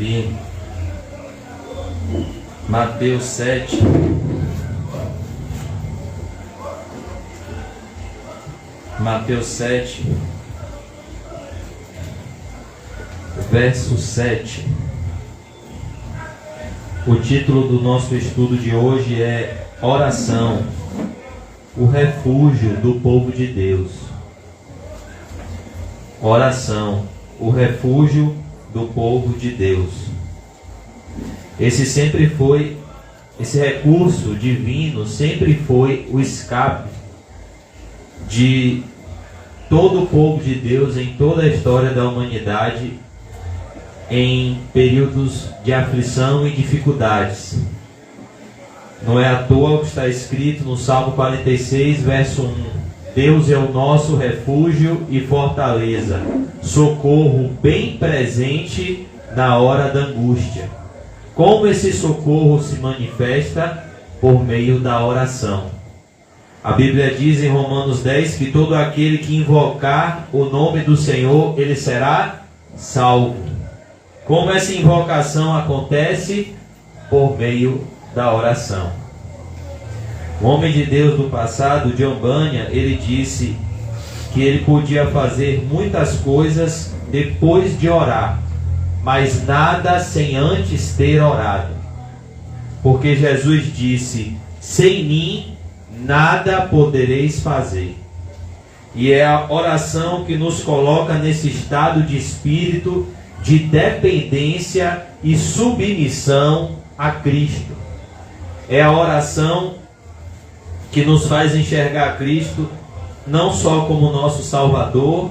abrir Mateus 7. Mateus 7, verso 7. O título do nosso estudo de hoje é Oração, o refúgio do povo de Deus. Oração, o refúgio do povo de Deus. Esse recurso divino sempre foi o escape de todo o povo de Deus em toda a história da humanidade, em períodos de aflição e dificuldades. Não é à toa o que está escrito no Salmo 46, verso 1: Deus é o nosso refúgio e fortaleza, socorro bem presente na hora da angústia. Como esse socorro se manifesta? Por meio da oração. A Bíblia diz em Romanos 10 que todo aquele que invocar o nome do Senhor, ele será salvo. Como essa invocação acontece? Por meio da oração. O homem de Deus do passado, John Bunyan, ele disse que ele podia fazer muitas coisas depois de orar, mas nada sem antes ter orado. Porque Jesus disse: sem mim nada podereis fazer. E é a oração que nos coloca nesse estado de espírito de dependência e submissão a Cristo. É a oração que nos faz enxergar Cristo não só como nosso Salvador,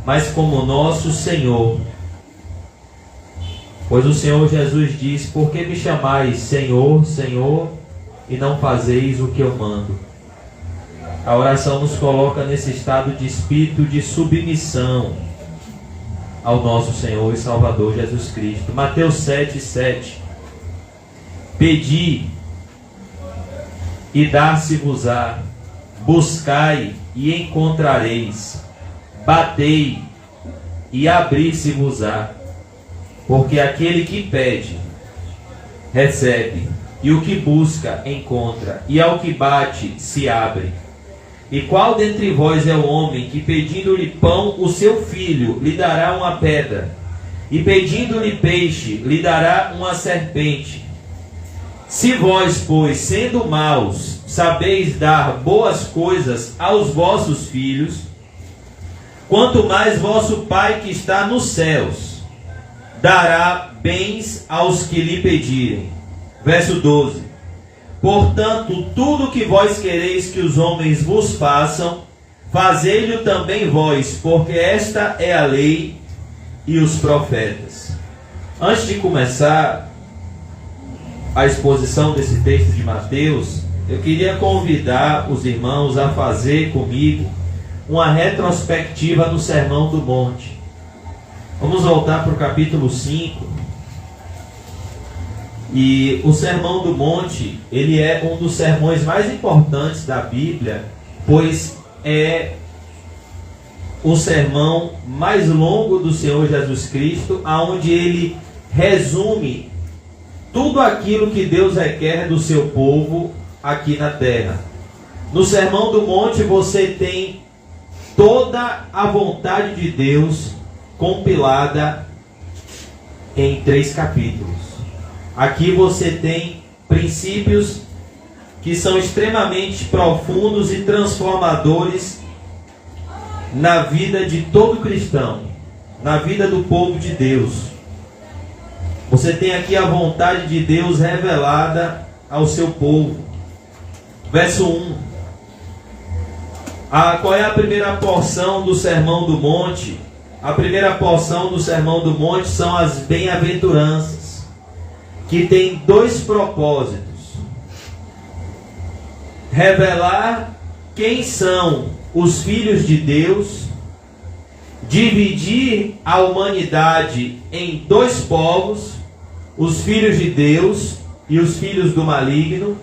mas como nosso Senhor. Pois o Senhor Jesus diz: por que me chamais Senhor, Senhor, e não fazeis o que eu mando? A oração nos coloca nesse estado de espírito de submissão ao nosso Senhor e Salvador Jesus Cristo. Mateus 7:7. Pedi e dar-se-vos-á, buscai e encontrareis, batei e abrir-se-vos-á. Porque aquele que pede, recebe, e o que busca, encontra, e ao que bate, se abre. E qual dentre vós é o homem que, pedindo-lhe pão, o seu filho lhe dará uma pedra, e pedindo-lhe peixe, lhe dará uma serpente? Se vós, pois, sendo maus, sabeis dar boas coisas aos vossos filhos, quanto mais vosso Pai que está nos céus dará bens aos que lhe pedirem. Verso 12. Portanto, tudo que vós quereis que os homens vos façam, fazei-lhe também vós, porque esta é a lei e os profetas. Antes de começar a exposição desse texto de Mateus, eu queria convidar os irmãos a fazer comigo uma retrospectiva no Sermão do Monte. Vamos voltar para o capítulo 5. E o Sermão do Monte, ele é um dos sermões mais importantes da Bíblia, pois é o sermão mais longo do Senhor Jesus Cristo, onde ele resume tudo aquilo que Deus requer do seu povo aqui na terra. No Sermão do Monte você tem toda a vontade de Deus compilada em 3 capítulos. Aqui você tem princípios que são extremamente profundos e transformadores na vida de todo cristão, na vida do povo de Deus. Você tem aqui a vontade de Deus revelada ao seu povo. Verso 1. Qual é a primeira porção do Sermão do Monte? A primeira porção do Sermão do Monte são as bem-aventuranças, que tem 2 propósitos: revelar quem são os filhos de Deus, dividir a humanidade em 2 povos, os filhos de Deus e os filhos do maligno,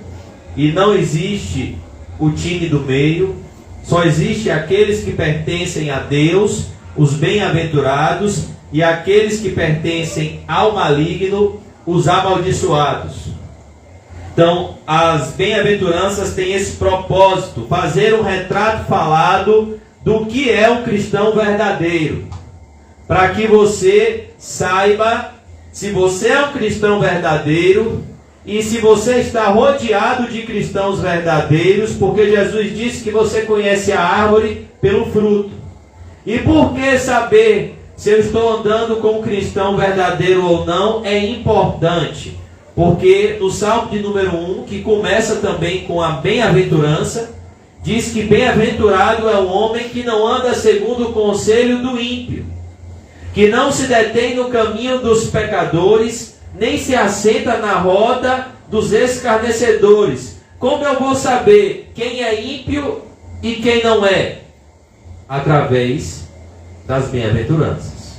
e não existe o time do meio, só existe aqueles que pertencem a Deus, os bem-aventurados, e aqueles que pertencem ao maligno, os amaldiçoados. Então, as bem-aventuranças têm esse propósito, fazer um retrato falado do que é um cristão verdadeiro, para que você saiba se você é um cristão verdadeiro e se você está rodeado de cristãos verdadeiros, porque Jesus disse que você conhece a árvore pelo fruto. E por que saber se eu estou andando com um cristão verdadeiro ou não é importante? Porque no Salmo de número 1, que começa também com a bem-aventurança, diz que bem-aventurado é o homem que não anda segundo o conselho do ímpio, que não se detém no caminho dos pecadores, nem se assenta na roda dos escarnecedores. Como eu vou saber quem é ímpio e quem não é? Através das bem-aventuranças.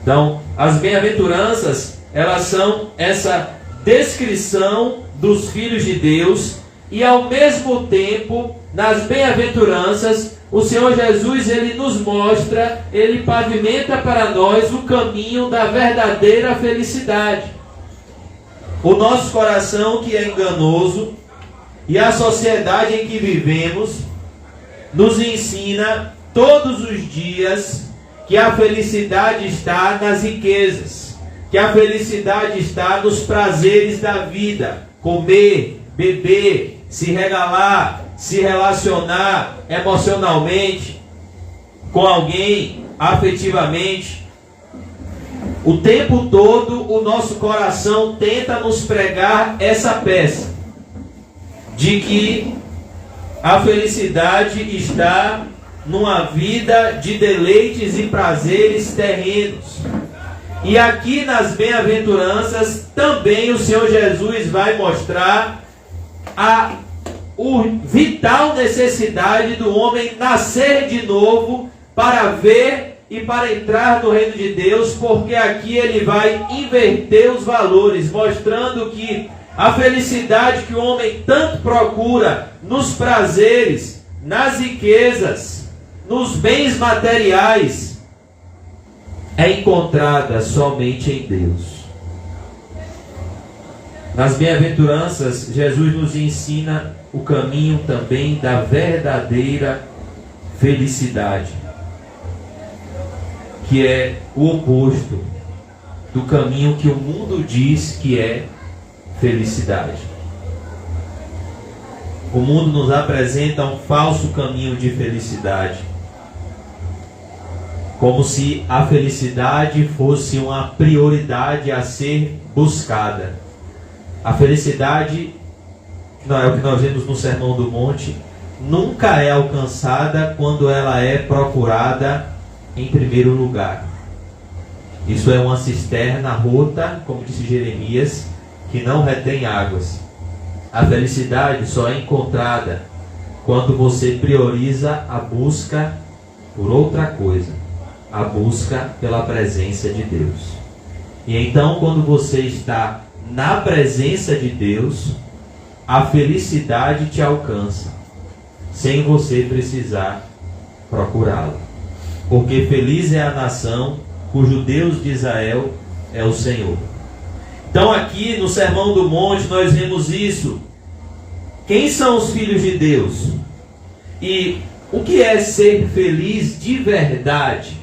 Então, as bem-aventuranças, elas são essa descrição dos filhos de Deus, e ao mesmo tempo, nas bem-aventuranças, o Senhor Jesus, ele nos mostra, ele pavimenta para nós o caminho da verdadeira felicidade. O nosso coração, que é enganoso, e a sociedade em que vivemos, nos ensina todos os dias que a felicidade está nas riquezas, que a felicidade está nos prazeres da vida, comer, beber, se regalar, se relacionar emocionalmente com alguém, afetivamente. O tempo todo o nosso coração tenta nos pregar essa peça de que a felicidade está numa vida de deleites e prazeres terrenos. E aqui nas bem-aventuranças também o Senhor Jesus vai mostrar a vital necessidade do homem nascer de novo para ver e para entrar no reino de Deus, porque aqui ele vai inverter os valores, mostrando que a felicidade que o homem tanto procura nos prazeres, nas riquezas, nos bens materiais, é encontrada somente em Deus. Nas bem-aventuranças, Jesus nos ensina o caminho também da verdadeira felicidade, que é o oposto do caminho que o mundo diz que é felicidade. O mundo nos apresenta um falso caminho de felicidade, como se a felicidade fosse uma prioridade a ser buscada. A felicidade, não é o que nós vemos no Sermão do Monte, nunca é alcançada quando ela é procurada em primeiro lugar. Isso é uma cisterna rota, como disse Jeremias, que não retém águas. A felicidade só é encontrada quando você prioriza a busca por outra coisa, a busca pela presença de Deus. E então, quando você está na presença de Deus, a felicidade te alcança, sem você precisar procurá-la. Porque feliz é a nação cujo Deus de Israel é o Senhor. Então aqui no Sermão do Monte nós vemos isso. Quem são os filhos de Deus? E o que é ser feliz de verdade?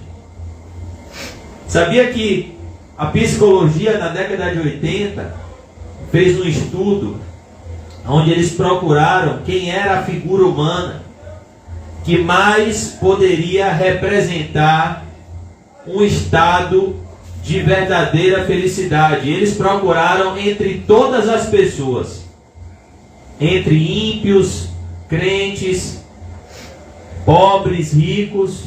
Sabia que a psicologia na década de 80 fez um estudo onde eles procuraram quem era a figura humana que mais poderia representar um estado de verdadeira felicidade. Eles procuraram entre todas as pessoas, entre ímpios, crentes, pobres, ricos,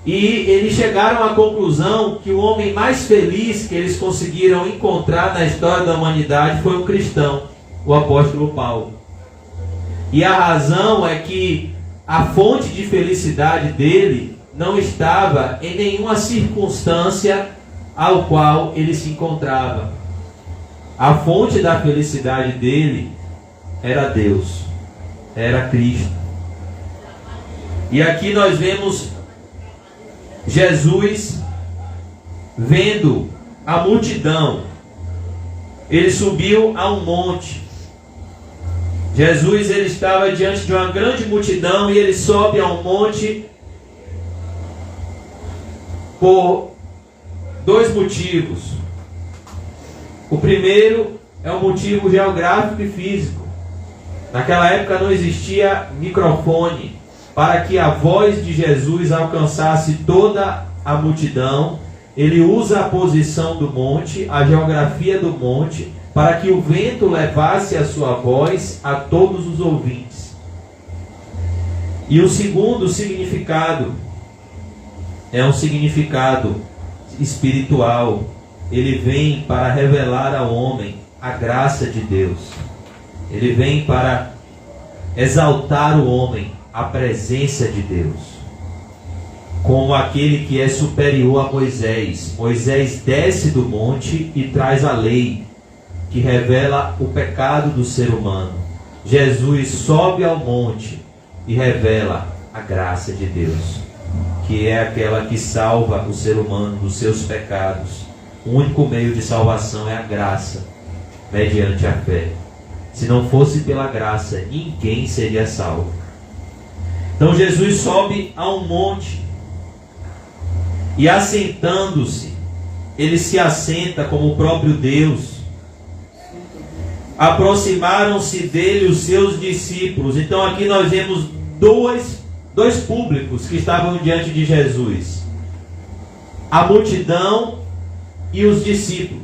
e eles chegaram à conclusão que o homem mais feliz que eles conseguiram encontrar na história da humanidade foi um cristão, o apóstolo Paulo. E a razão é que a fonte de felicidade dele não estava em nenhuma circunstância ao qual ele se encontrava. A fonte da felicidade dele era Deus, era Cristo. E aqui nós vemos Jesus vendo a multidão, ele subiu a um monte. Jesus, ele estava diante de uma grande multidão e ele sobe a um monte por dois motivos. O primeiro é um motivo geográfico e físico. Naquela época não existia microfone para que a voz de Jesus alcançasse toda a multidão. Ele usa a posição do monte, a geografia do monte, para que o vento levasse a sua voz a todos os ouvintes. E o segundo significado é um significado espiritual. Ele vem para revelar ao homem a graça de Deus. Ele vem para exaltar o homem, a presença de Deus. Como aquele que é superior a Moisés. Moisés desce do monte e traz a lei, que revela o pecado do ser humano. Jesus sobe ao monte e revela a graça de Deus, que é aquela que salva o ser humano dos seus pecados. O único meio de salvação é a graça, mediante a fé. Se não fosse pela graça, ninguém seria salvo. Então Jesus sobe a um monte e, assentando-se, ele se assenta como o próprio Deus. Aproximaram-se dele os seus discípulos. Então aqui nós vemos dois públicos que estavam diante de Jesus: a multidão e os discípulos.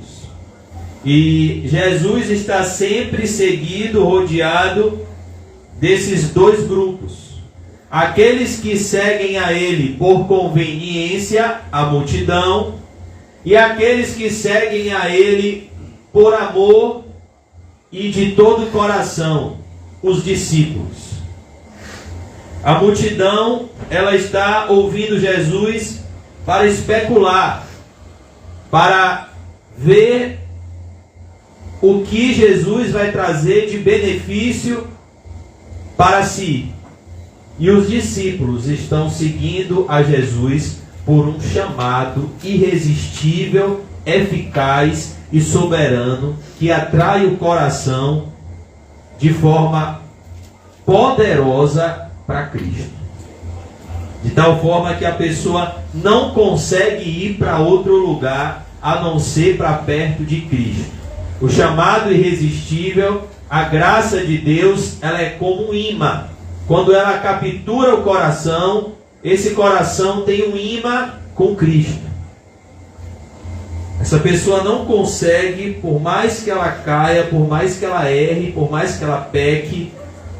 E Jesus está sempre seguido, rodeado desses dois grupos. Aqueles que seguem a ele por conveniência, a multidão, e aqueles que seguem a ele por amor e de todo o coração, os discípulos. A multidão, ela está ouvindo Jesus para especular, para ver o que Jesus vai trazer de benefício para si. E os discípulos estão seguindo a Jesus por um chamado irresistível, eficaz e soberano, que atrai o coração de forma poderosa para Cristo. De tal forma que a pessoa não consegue ir para outro lugar a não ser para perto de Cristo. O chamado irresistível, a graça de Deus, ela é como um imã. Quando ela captura o coração, esse coração tem um imã com Cristo. Essa pessoa não consegue, por mais que ela caia, por mais que ela erre, por mais que ela peque,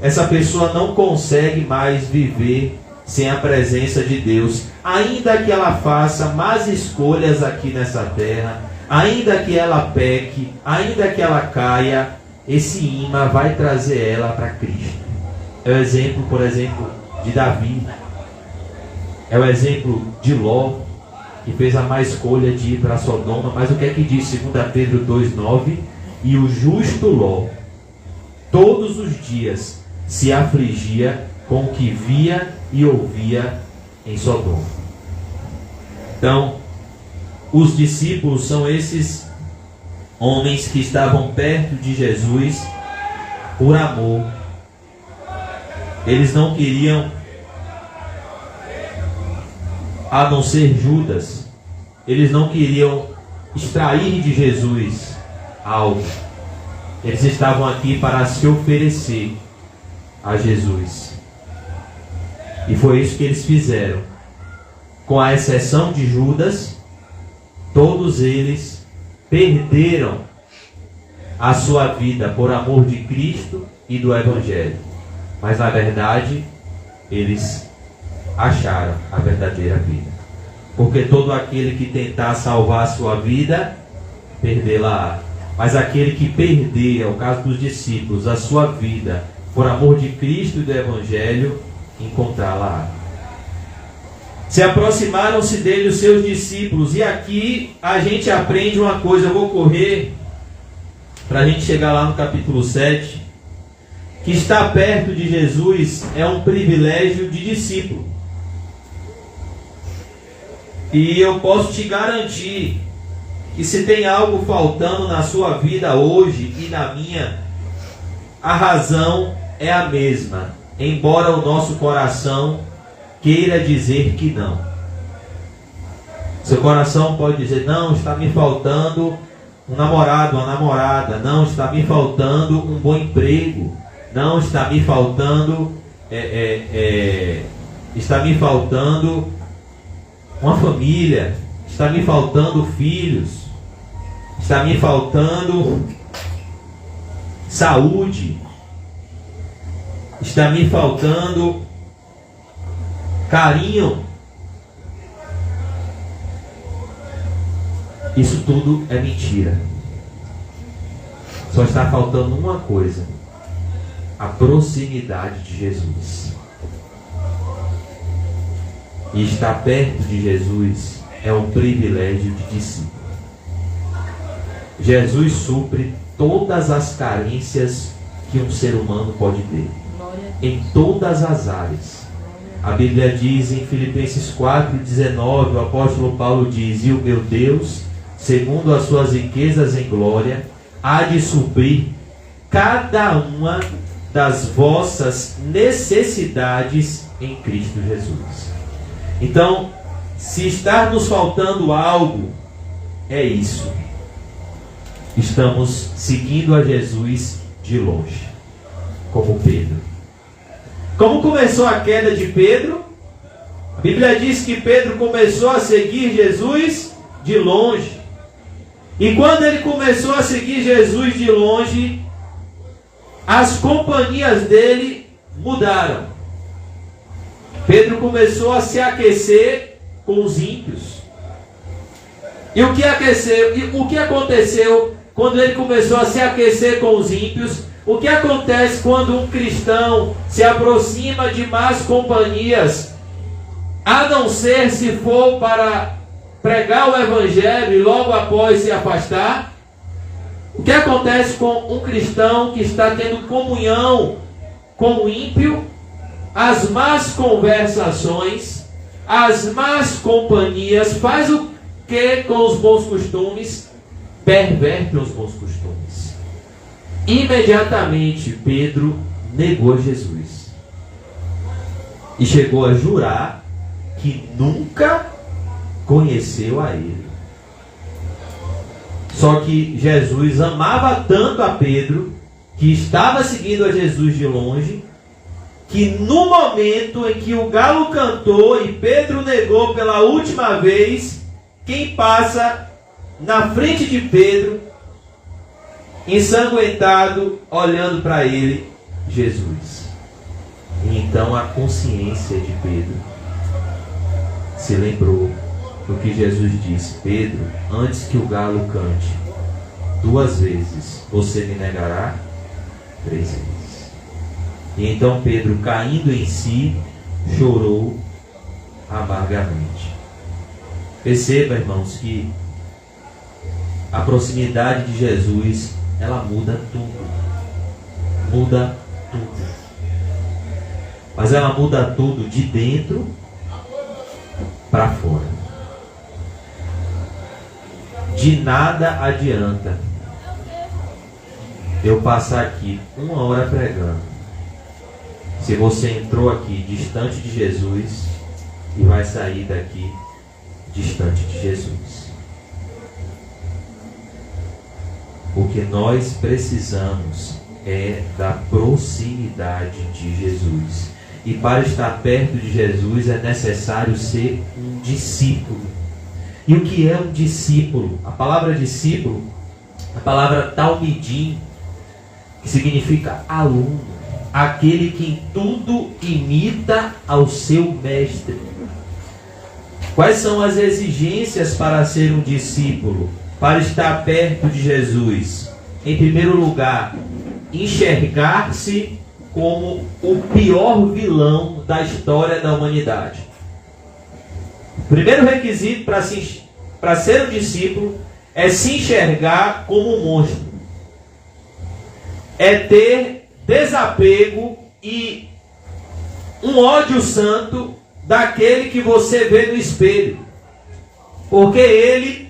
essa pessoa não consegue mais viver sem a presença de Deus. Ainda que ela faça más escolhas aqui nessa terra, ainda que ela peque, ainda que ela caia, esse imã vai trazer ela para Cristo. É o exemplo, por exemplo, de Davi. É o exemplo de Ló, que fez a má escolha de ir para Sodoma. Mas o que é que diz 2 Pedro 2,9? E o justo Ló, todos os dias, se afligia com o que via e ouvia em Sodoma. Então, os discípulos são esses homens que estavam perto de Jesus por amor. Eles não queriam, a não ser Judas, eles não queriam extrair de Jesus algo. Eles estavam aqui para se oferecer a Jesus. E foi isso que eles fizeram. Com a exceção de Judas, todos eles perderam a sua vida por amor de Cristo e do Evangelho. Mas na verdade, eles acharam a verdadeira vida. Porque todo aquele que tentar salvar a sua vida, perdê-la. Mas aquele que perder, é o caso dos discípulos, a sua vida por amor de Cristo e do Evangelho, encontrá-la. Se aproximaram-se dele os seus discípulos. E aqui a gente aprende uma coisa. Eu vou correr para a gente chegar lá no capítulo 7. Que estar perto de Jesus é um privilégio de discípulo. E eu posso te garantir que se tem algo faltando na sua vida hoje e na minha, a razão é a mesma, embora o nosso coração queira dizer que não. Seu coração pode dizer: não, está me faltando um namorado, uma namorada. Não, está me faltando um bom emprego. Não, está me faltando está me faltando uma família. Está me faltando filhos. Está me faltando saúde. Está me faltando carinho. Isso tudo é mentira. Só está faltando uma coisa: a proximidade de Jesus. E estar perto de Jesus é um privilégio de discípulo. Jesus supre todas as carências que um ser humano pode ter, em todas as áreas. A Bíblia diz em Filipenses 4:19, o apóstolo Paulo diz: e o meu Deus, segundo as suas riquezas em glória, há de suprir cada uma das vossas necessidades em Cristo Jesus. Então, se está nos faltando algo, é isso. Estamos seguindo a Jesus de longe, como Pedro. Como começou a queda de Pedro? A Bíblia diz que Pedro começou a seguir Jesus de longe. E quando ele começou a seguir Jesus de longe, as companhias dele mudaram. Pedro começou a se aquecer com os ímpios. E o que aconteceu quando ele começou a se aquecer com os ímpios? O que acontece quando um cristão se aproxima de más companhias, a não ser se for para pregar o evangelho e logo após se afastar? O que acontece com um cristão que está tendo comunhão com o ímpio? As más conversações, as más companhias, faz o que com os bons costumes? Perverte os bons costumes. Imediatamente Pedro negou Jesus e chegou a jurar que nunca conheceu a ele. Só que Jesus amava tanto a Pedro, que estava seguindo a Jesus de longe, que no momento em que o galo cantou e Pedro negou pela última vez, quem passa na frente de Pedro, ensanguentado, olhando para ele? Jesus. E então a consciência de Pedro se lembrou do que Jesus disse: Pedro, antes que o galo cante 2 vezes, você me negará 3 vezes. E então Pedro, caindo em si, chorou amargamente. Perceba, irmãos, que a proximidade de Jesus, ela muda tudo. Muda tudo. Mas ela muda tudo de dentro para fora. De nada adianta eu passar aqui 1 hora pregando, se você entrou aqui distante de Jesus e vai sair daqui distante de Jesus. O que nós precisamos é da proximidade de Jesus. E para estar perto de Jesus é necessário ser um discípulo. E o que é um discípulo? A palavra discípulo, a palavra talmidim, que significa aluno, aquele que em tudo imita ao seu mestre. Quais são as exigências para ser um discípulo? Para estar perto de Jesus? Em primeiro lugar, enxergar-se como o pior vilão da história da humanidade. O primeiro requisito para ser um discípulo é se enxergar como um monstro. É ter desapego e um ódio santo daquele que você vê no espelho. Porque ele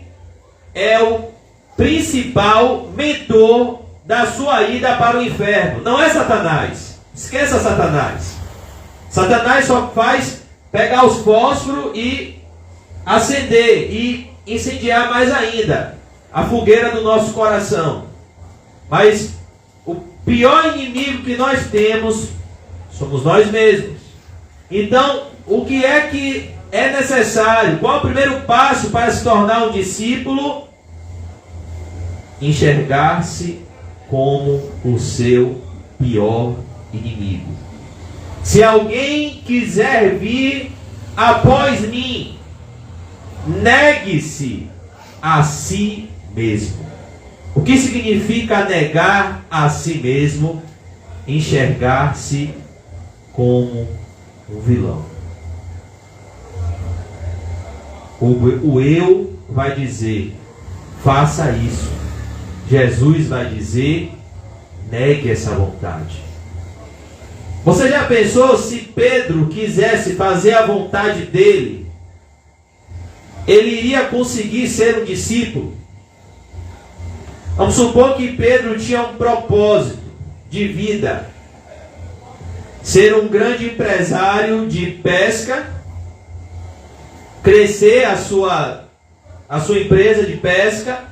é o principal mentor da sua ida para o inferno. Não é Satanás. Esqueça Satanás. Satanás só faz pegar os fósforos e acender e incendiar mais ainda a fogueira do nosso coração. Mas o pior inimigo que nós temos somos nós mesmos. Então, o que é necessário? Qual é o primeiro passo para se tornar um discípulo? Enxergar-se como o seu pior inimigo. Se alguém quiser vir após mim, negue-se a si mesmo. O que significa negar a si mesmo? Enxergar-se como um vilão. O eu vai dizer, faça isso. Jesus vai dizer, negue essa vontade. Você já pensou se Pedro quisesse fazer a vontade dele, ele iria conseguir ser um discípulo? Vamos supor que Pedro tinha um propósito de vida, ser um grande empresário de pesca, crescer a sua empresa de pesca,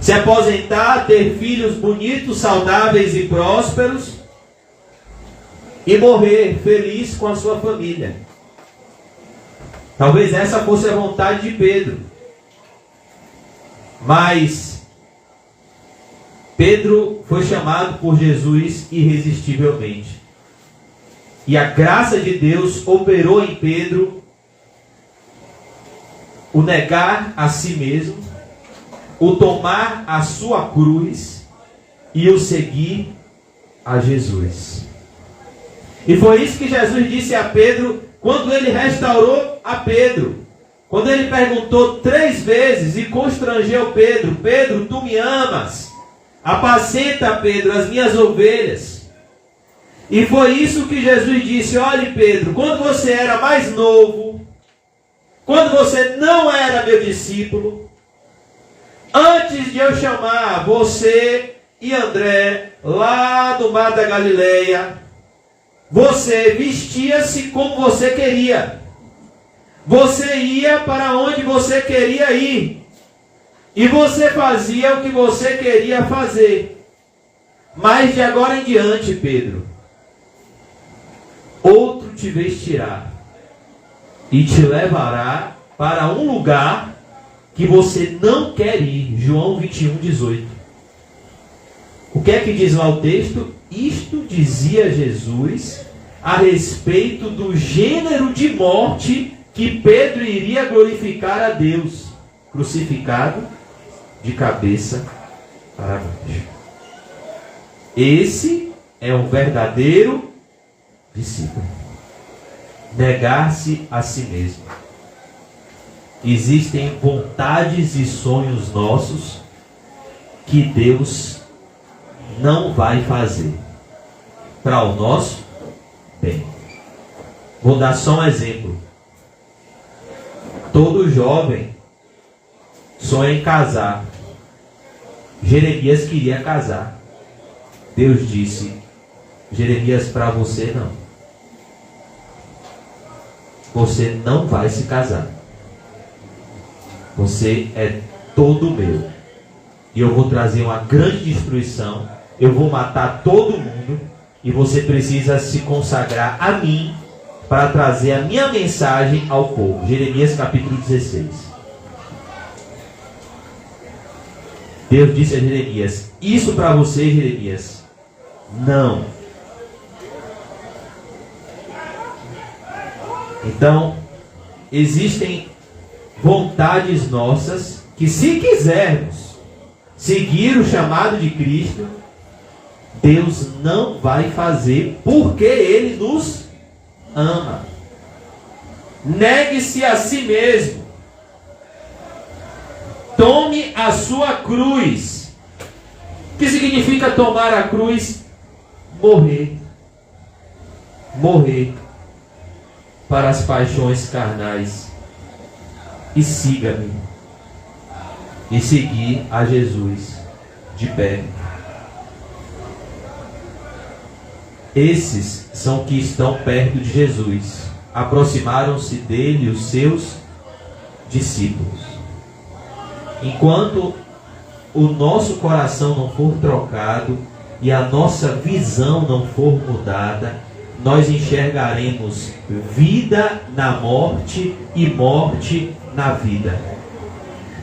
se aposentar, ter filhos bonitos, saudáveis e prósperos e morrer feliz com a sua família. Talvez essa fosse a vontade de Pedro. Mas Pedro foi chamado por Jesus irresistivelmente. E a graça de Deus operou em Pedro o negar a si mesmo, o tomar a sua cruz e o seguir a Jesus. E foi isso que Jesus disse a Pedro quando ele restaurou a Pedro. Quando ele perguntou 3 vezes e constrangeu Pedro: Pedro, tu me amas? Apacenta, Pedro, as minhas ovelhas. E foi isso que Jesus disse: olhe, Pedro, quando você era mais novo, quando você não era meu discípulo, antes de eu chamar você e André lá do mar da Galileia, você vestia-se como você queria. Você ia para onde você queria ir. E você fazia o que você queria fazer. Mas de agora em diante, Pedro, outro te vestirá e te levará para um lugar que você não quer ir. João 21:18. O que é que diz lá o texto? Isto dizia Jesus a respeito do gênero de morte que Pedro iria glorificar a Deus, crucificado de cabeça para baixo. Esse é um verdadeiro discípulo. Negar-se a si mesmo. Existem vontades e sonhos nossos que Deus não vai fazer para o nosso bem. Vou dar só um exemplo. Todo jovem sonha em casar. Jeremias queria casar. Deus disse: Jeremias, para você não. Você não vai se casar. Você é todo meu. E eu vou trazer uma grande destruição. Eu vou matar todo mundo. E você precisa se consagrar a mim para trazer a minha mensagem ao povo. Jeremias capítulo 16. Deus disse a Jeremias: isso para você, Jeremias, não. Então, existem vontades nossas que, se quisermos seguir o chamado de Cristo, Deus não vai fazer, porque Ele nos ama. Negue-se a si mesmo. Tome a sua cruz. O que significa tomar a cruz? Morrer. Morrer para as paixões carnais. e siga-me. E seguir a Jesus de pé. Esses são que estão perto de Jesus. Aproximaram-se dele os seus discípulos. Enquanto o nosso coração não for trocado e a nossa visão não for mudada, nós enxergaremos vida na morte e morte na vida.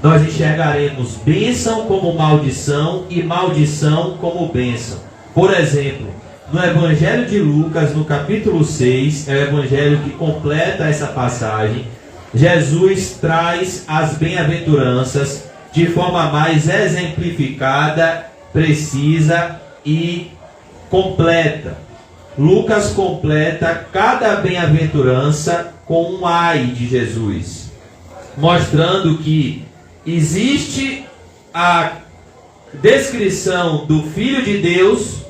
Nós enxergaremos bênção como maldição e maldição como bênção. Por exemplo, no Evangelho de Lucas, no capítulo 6, é o Evangelho que completa essa passagem, Jesus traz as bem-aventuranças de forma mais exemplificada, precisa e completa. Lucas completa cada bem-aventurança com um ai de Jesus, mostrando que existe a descrição do Filho de Deus,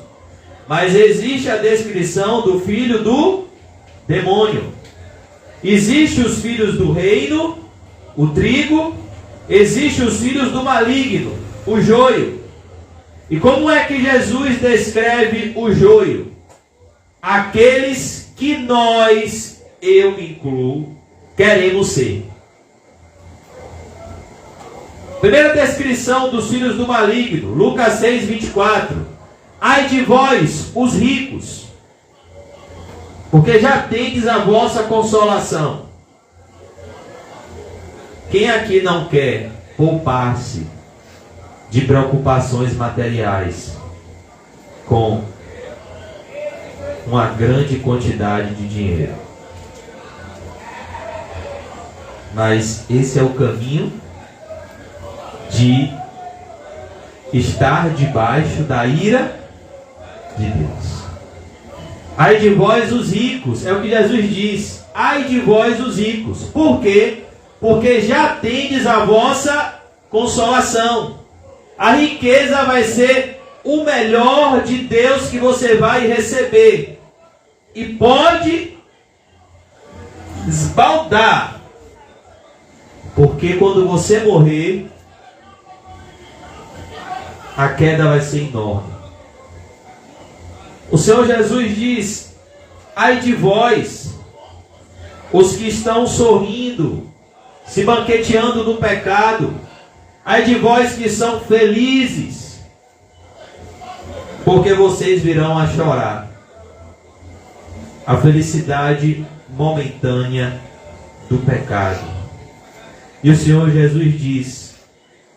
mas existe a descrição do filho do demônio. Existem os filhos do reino, o trigo, existem os filhos do maligno, o joio. E como é que Jesus descreve o joio? Aqueles que nós, eu me incluo, queremos ser. Primeira descrição dos filhos do maligno, Lucas 6, 24. Ai de vós, os ricos, porque já tendes a vossa consolação. Quem aqui não quer poupar-se de preocupações materiais com uma grande quantidade de dinheiro? Mas esse é o caminho de estar debaixo da ira de Deus. Ai de vós os ricos, é o que Jesus diz. Ai de vós os ricos. Por quê? Porque já tendes a vossa consolação. A riqueza vai ser o melhor de Deus que você vai receber. E pode esbaldar. Porque quando você morrer, a queda vai ser enorme. O Senhor Jesus diz: ai de vós, os que estão sorrindo, se banqueteando no pecado. Ai de vós que são felizes, porque vocês virão a chorar. A felicidade momentânea do pecado. E o Senhor Jesus diz: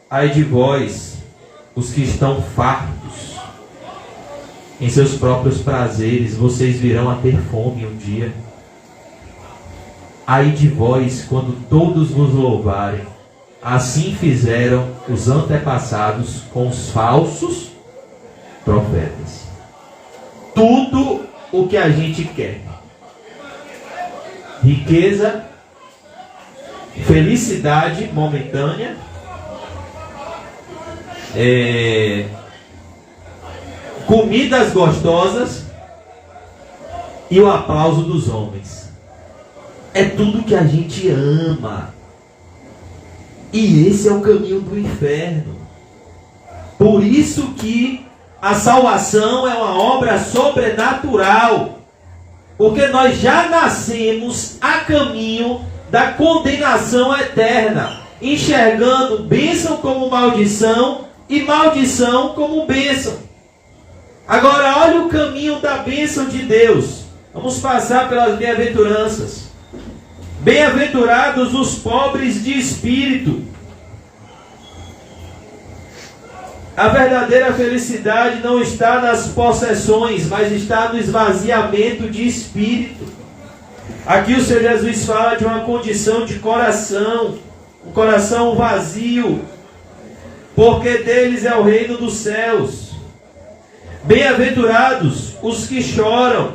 ai de vós, os que estão fartos em seus próprios prazeres, vocês virão a ter fome um dia. Ai de vós, quando todos vos louvarem, assim fizeram os antepassados com os falsos profetas. Tudo o que a gente quer: riqueza, felicidade momentânea, comidas gostosas e o aplauso dos homens. É tudo que a gente ama. E esse é o caminho do inferno. Por isso que a salvação é uma obra sobrenatural. Porque nós já nascemos a caminho da condenação eterna, enxergando bênção como maldição e maldição como bênção. Agora olha o caminho da bênção de Deus. Vamos passar pelas bem-aventuranças. Bem-aventurados os pobres de espírito. A verdadeira felicidade não está nas possessões, mas está no esvaziamento de espírito. Aqui o Senhor Jesus fala de uma condição de coração, um coração vazio, porque deles é o reino dos céus. Bem-aventurados os que choram,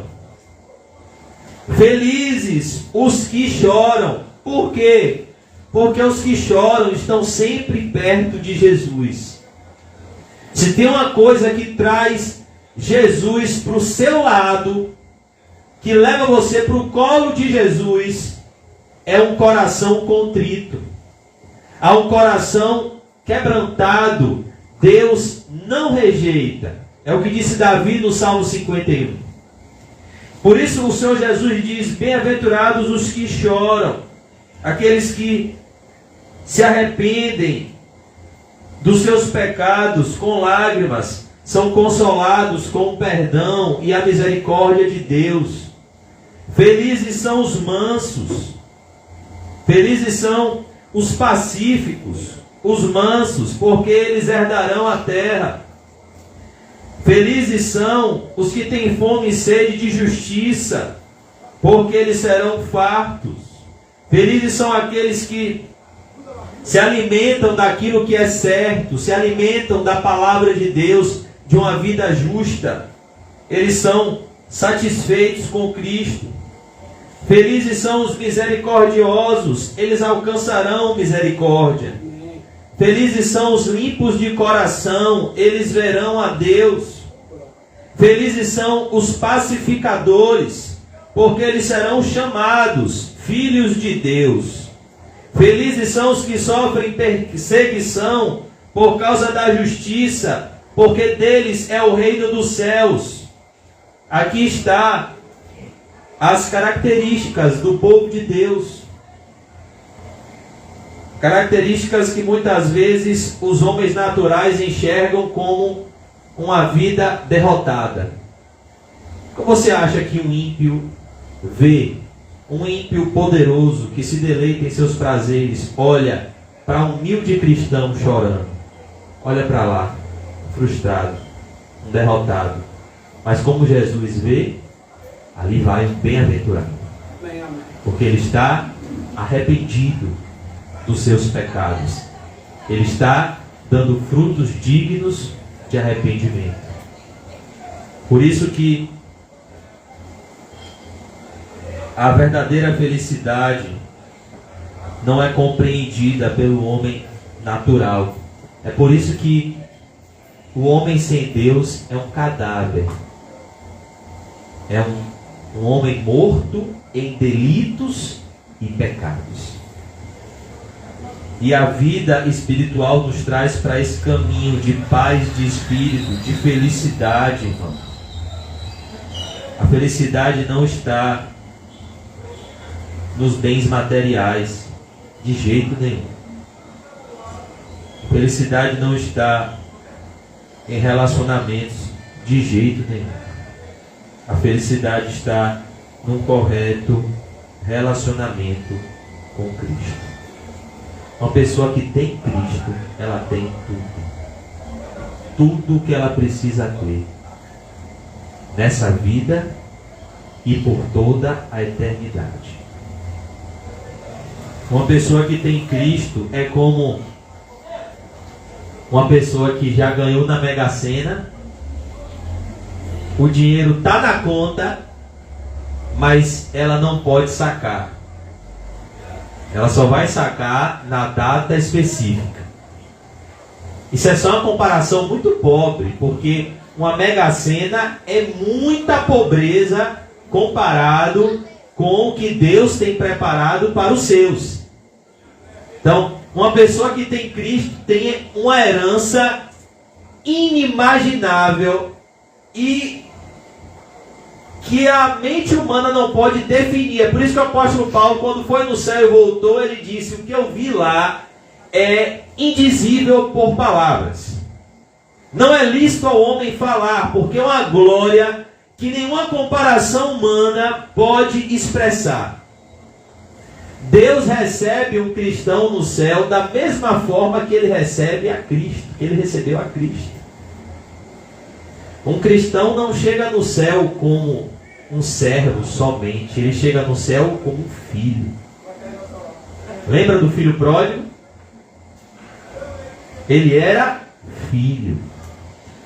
felizes os que choram. Por quê? Porque os que choram estão sempre perto de Jesus. Se tem uma coisa que traz Jesus para o seu lado, que leva você para o colo de Jesus, é um coração contrito. a um coração quebrantado, Deus não rejeita. É o que disse Davi no Salmo 51. Por isso o Senhor Jesus diz: bem-aventurados os que choram, aqueles que se arrependem dos seus pecados com lágrimas, são consolados com o perdão e a misericórdia de Deus. Felizes são os mansos, felizes são os pacíficos, os mansos, porque eles herdarão a terra. Felizes são os que têm fome e sede de justiça, porque eles serão fartos. Felizes são aqueles que se alimentam daquilo que é certo, se alimentam da palavra de Deus, de uma vida justa. Eles são satisfeitos com Cristo. Felizes são os misericordiosos, eles alcançarão misericórdia. Felizes são os limpos de coração, eles verão a Deus. Felizes são os pacificadores, porque eles serão chamados filhos de Deus. Felizes são os que sofrem perseguição por causa da justiça, porque deles é o reino dos céus. Aqui está as características do povo de Deus. Características que muitas vezes os homens naturais enxergam como uma vida derrotada. Como você acha que um ímpio vê? Um ímpio poderoso que se deleita em seus prazeres olha para um humilde cristão chorando. Olha para lá, frustrado, um derrotado. Mas como Jesus vê, ali vai um bem-aventurado. Porque ele está arrependido dos seus pecados. Ele está dando frutos dignos de arrependimento. Por isso que a verdadeira felicidade não é compreendida pelo homem natural. É por isso que o homem sem Deus é um cadáver. É um homem morto em delitos e pecados. E a vida espiritual nos traz para esse caminho de paz de espírito, de felicidade, irmão. A felicidade não está nos bens materiais, de jeito nenhum. A felicidade não está em relacionamentos, de jeito nenhum. A felicidade está num correto relacionamento com Cristo. Uma pessoa que tem Cristo, ela tem tudo. Tudo que ela precisa ter nessa vida e por toda a eternidade. Uma pessoa que tem Cristo é como uma pessoa que já ganhou na Mega Sena, o dinheiro está na conta, mas ela não pode sacar. Ela só vai sacar na data específica. Isso é só uma comparação muito pobre, porque uma Mega Sena é muita pobreza comparado com o que Deus tem preparado para os seus. Então, uma pessoa que tem Cristo tem uma herança inimaginável e que a mente humana não pode definir. É por isso que o apóstolo Paulo, quando foi no céu e voltou, ele disse: o que eu vi lá é indizível por palavras. Não é lícito ao homem falar, porque é uma glória que nenhuma comparação humana pode expressar. Deus recebe um cristão no céu da mesma forma que ele recebe a Cristo, que ele recebeu a Cristo. Um cristão não chega no céu como um servo somente, ele chega no céu como um filho. Lembra do filho pródigo? Ele era filho.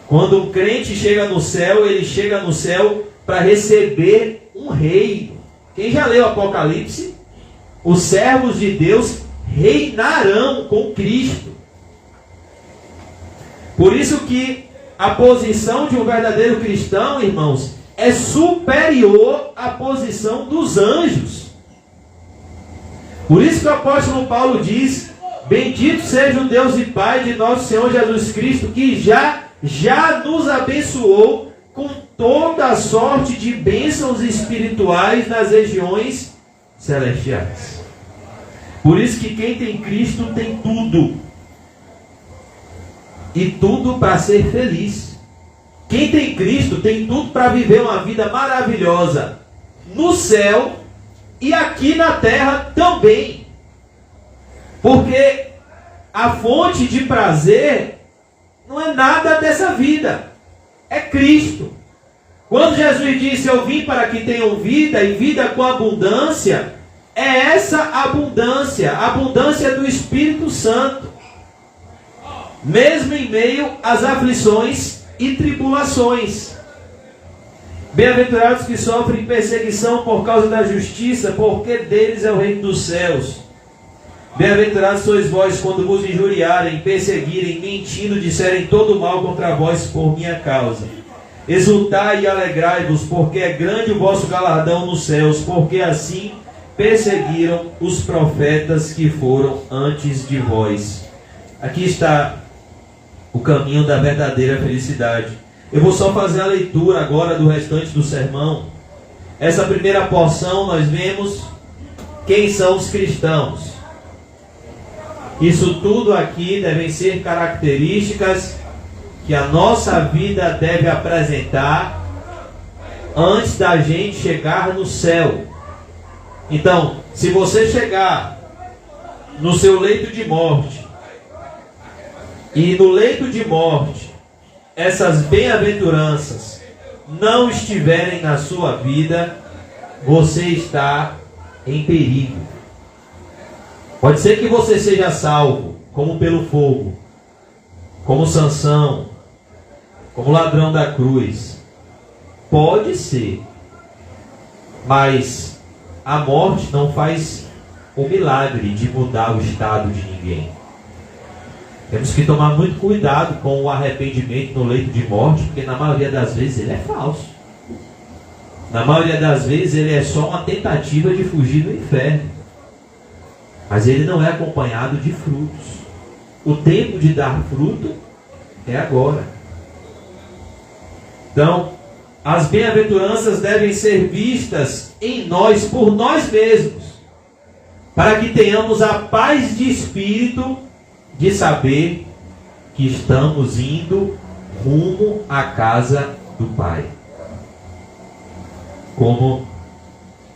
Quando um crente chega no céu, ele chega no céu para receber um reino. Quem já leu Apocalipse? Os servos de Deus reinarão com Cristo. Por isso que a posição de um verdadeiro cristão, irmãos, é superior à posição dos anjos. Por isso que o apóstolo Paulo diz: Bendito seja o Deus e Pai de nosso Senhor Jesus Cristo, que já nos abençoou com toda a sorte de bênçãos espirituais nas regiões celestiais. Por isso que quem tem Cristo tem tudo. E tudo para ser feliz. Quem tem Cristo tem tudo para viver uma vida maravilhosa no céu e aqui na terra também. Porque a fonte de prazer não é nada dessa vida, é Cristo. Quando Jesus disse: eu vim para que tenham vida e vida com abundância, é essa abundância, a abundância do Espírito Santo. Mesmo em meio às aflições e tribulações. Bem-aventurados que sofrem perseguição por causa da justiça, porque deles é o reino dos céus. Bem-aventurados sois vós quando vos injuriarem, perseguirem, mentindo, disserem todo mal contra vós por minha causa. Exultai e alegrai-vos, porque é grande o vosso galardão nos céus, porque assim perseguiram os profetas que foram antes de vós. Aqui está o caminho da verdadeira felicidade. Eu vou só fazer a leitura agora do restante do sermão. Essa primeira porção nós vemos quem são os cristãos. Isso tudo aqui devem ser características que a nossa vida deve apresentar antes da gente chegar no céu. Então, se você chegar no seu leito de morte, e no leito de morte essas bem-aventuranças não estiverem na sua vida, você está em perigo. Pode ser que você seja salvo, como pelo fogo, como Sansão, como ladrão da cruz. Pode ser. Mas a morte não faz o milagre de mudar o estado de ninguém. Temos que tomar muito cuidado com o arrependimento no leito de morte, porque na maioria das vezes ele é falso. Na maioria das vezes ele é só uma tentativa de fugir do inferno. Mas ele não é acompanhado de frutos. O tempo de dar fruto é agora. Então, as bem-aventuranças devem ser vistas em nós, por nós mesmos, para que tenhamos a paz de espírito de saber que estamos indo rumo à casa do Pai. Como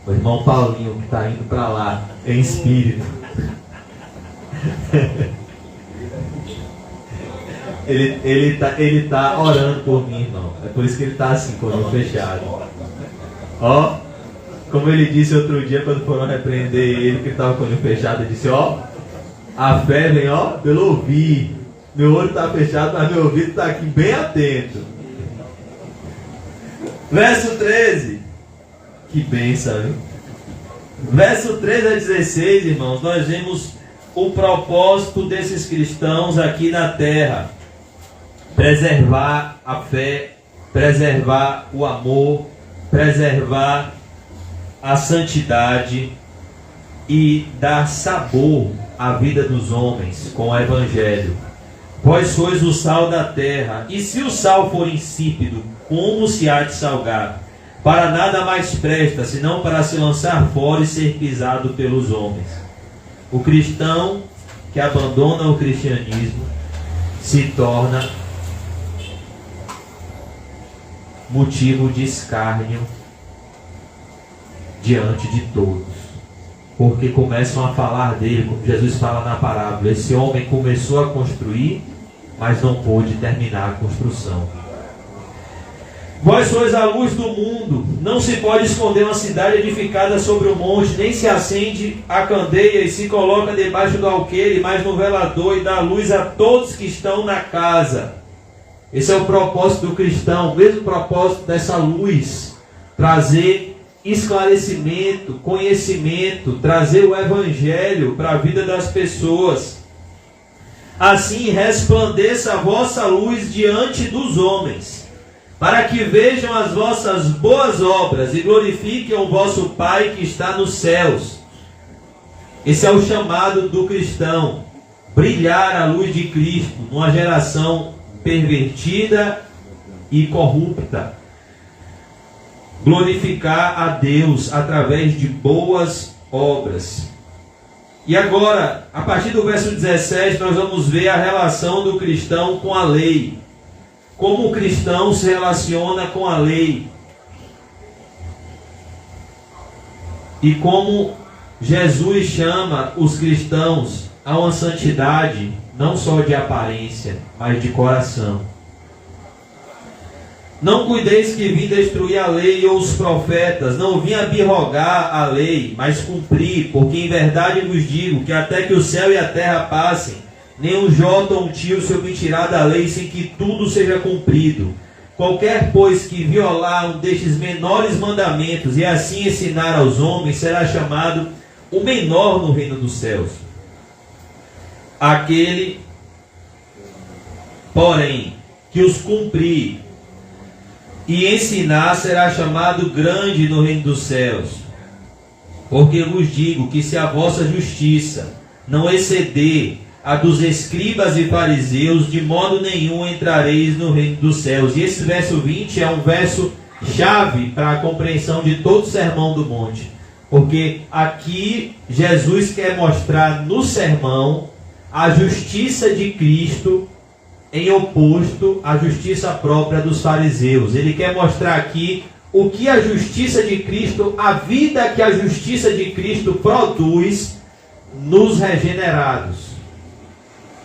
o irmão Paulinho que está indo para lá em espírito. ele tá orando por mim, irmão. É por isso que ele está assim, com o olho fechado. Ó, como ele disse outro dia quando foram repreender ele, que ele estava com o olho fechado, ele disse: ó, a fé vem, ó, pelo ouvir. Meu olho está fechado, mas meu ouvido está aqui bem atento. Verso 13. Que bênção, viu? Verso 13 a 16, irmãos, nós vemos o propósito desses cristãos aqui na terra. Preservar a fé, preservar o amor, preservar a santidade e dar sabor à vida dos homens com o Evangelho. Vós sois o sal da terra, e se o sal for insípido, como se há de salgar? Para nada mais presta, senão para se lançar fora e ser pisado pelos homens. O cristão que abandona o cristianismo se torna motivo de escárnio diante de todos, porque começam a falar dele, como Jesus fala na parábola: esse homem começou a construir, mas não pôde terminar a construção. Vós sois a luz do mundo. Não se pode esconder uma cidade edificada sobre o monte, nem se acende a candeia e se coloca debaixo do alqueire, mas no velador, e dá luz a todos que estão na casa. Esse é o propósito do cristão, o mesmo propósito dessa luz: trazer esclarecimento, conhecimento, trazer o Evangelho para a vida das pessoas. Assim resplandeça a vossa luz diante dos homens, para que vejam as vossas boas obras e glorifiquem o vosso Pai que está nos céus. Esse é o chamado do cristão. brilhar a luz de Cristo numa geração pervertida e corrupta. Glorificar a Deus através de boas obras. E agora, a partir do verso 17, nós vamos ver a relação do cristão com a lei. Como o cristão se relaciona com a lei. E como Jesus chama os cristãos a uma santidade, não só de aparência, mas de coração. Não cuideis que vim destruir a lei ou os profetas, não vim abrogar a lei, mas cumprir, porque em verdade vos digo que até que o céu e a terra passem, nem um jota ou um tio se omitirá da lei sem que tudo seja cumprido. Qualquer, pois, que violar um destes menores mandamentos e assim ensinar aos homens, será chamado o menor no reino dos céus. Aquele, porém, que os cumprir e ensinar, será chamado grande no reino dos céus. Porque vos digo que se a vossa justiça não exceder a dos escribas e fariseus, de modo nenhum entrareis no reino dos céus. E esse verso 20 é um verso chave para a compreensão de todo o sermão do monte. Porque aqui Jesus quer mostrar no sermão a justiça de Cristo em oposto à justiça própria dos fariseus. Ele quer mostrar aqui o que a justiça de Cristo, a vida que a justiça de Cristo produz nos regenerados.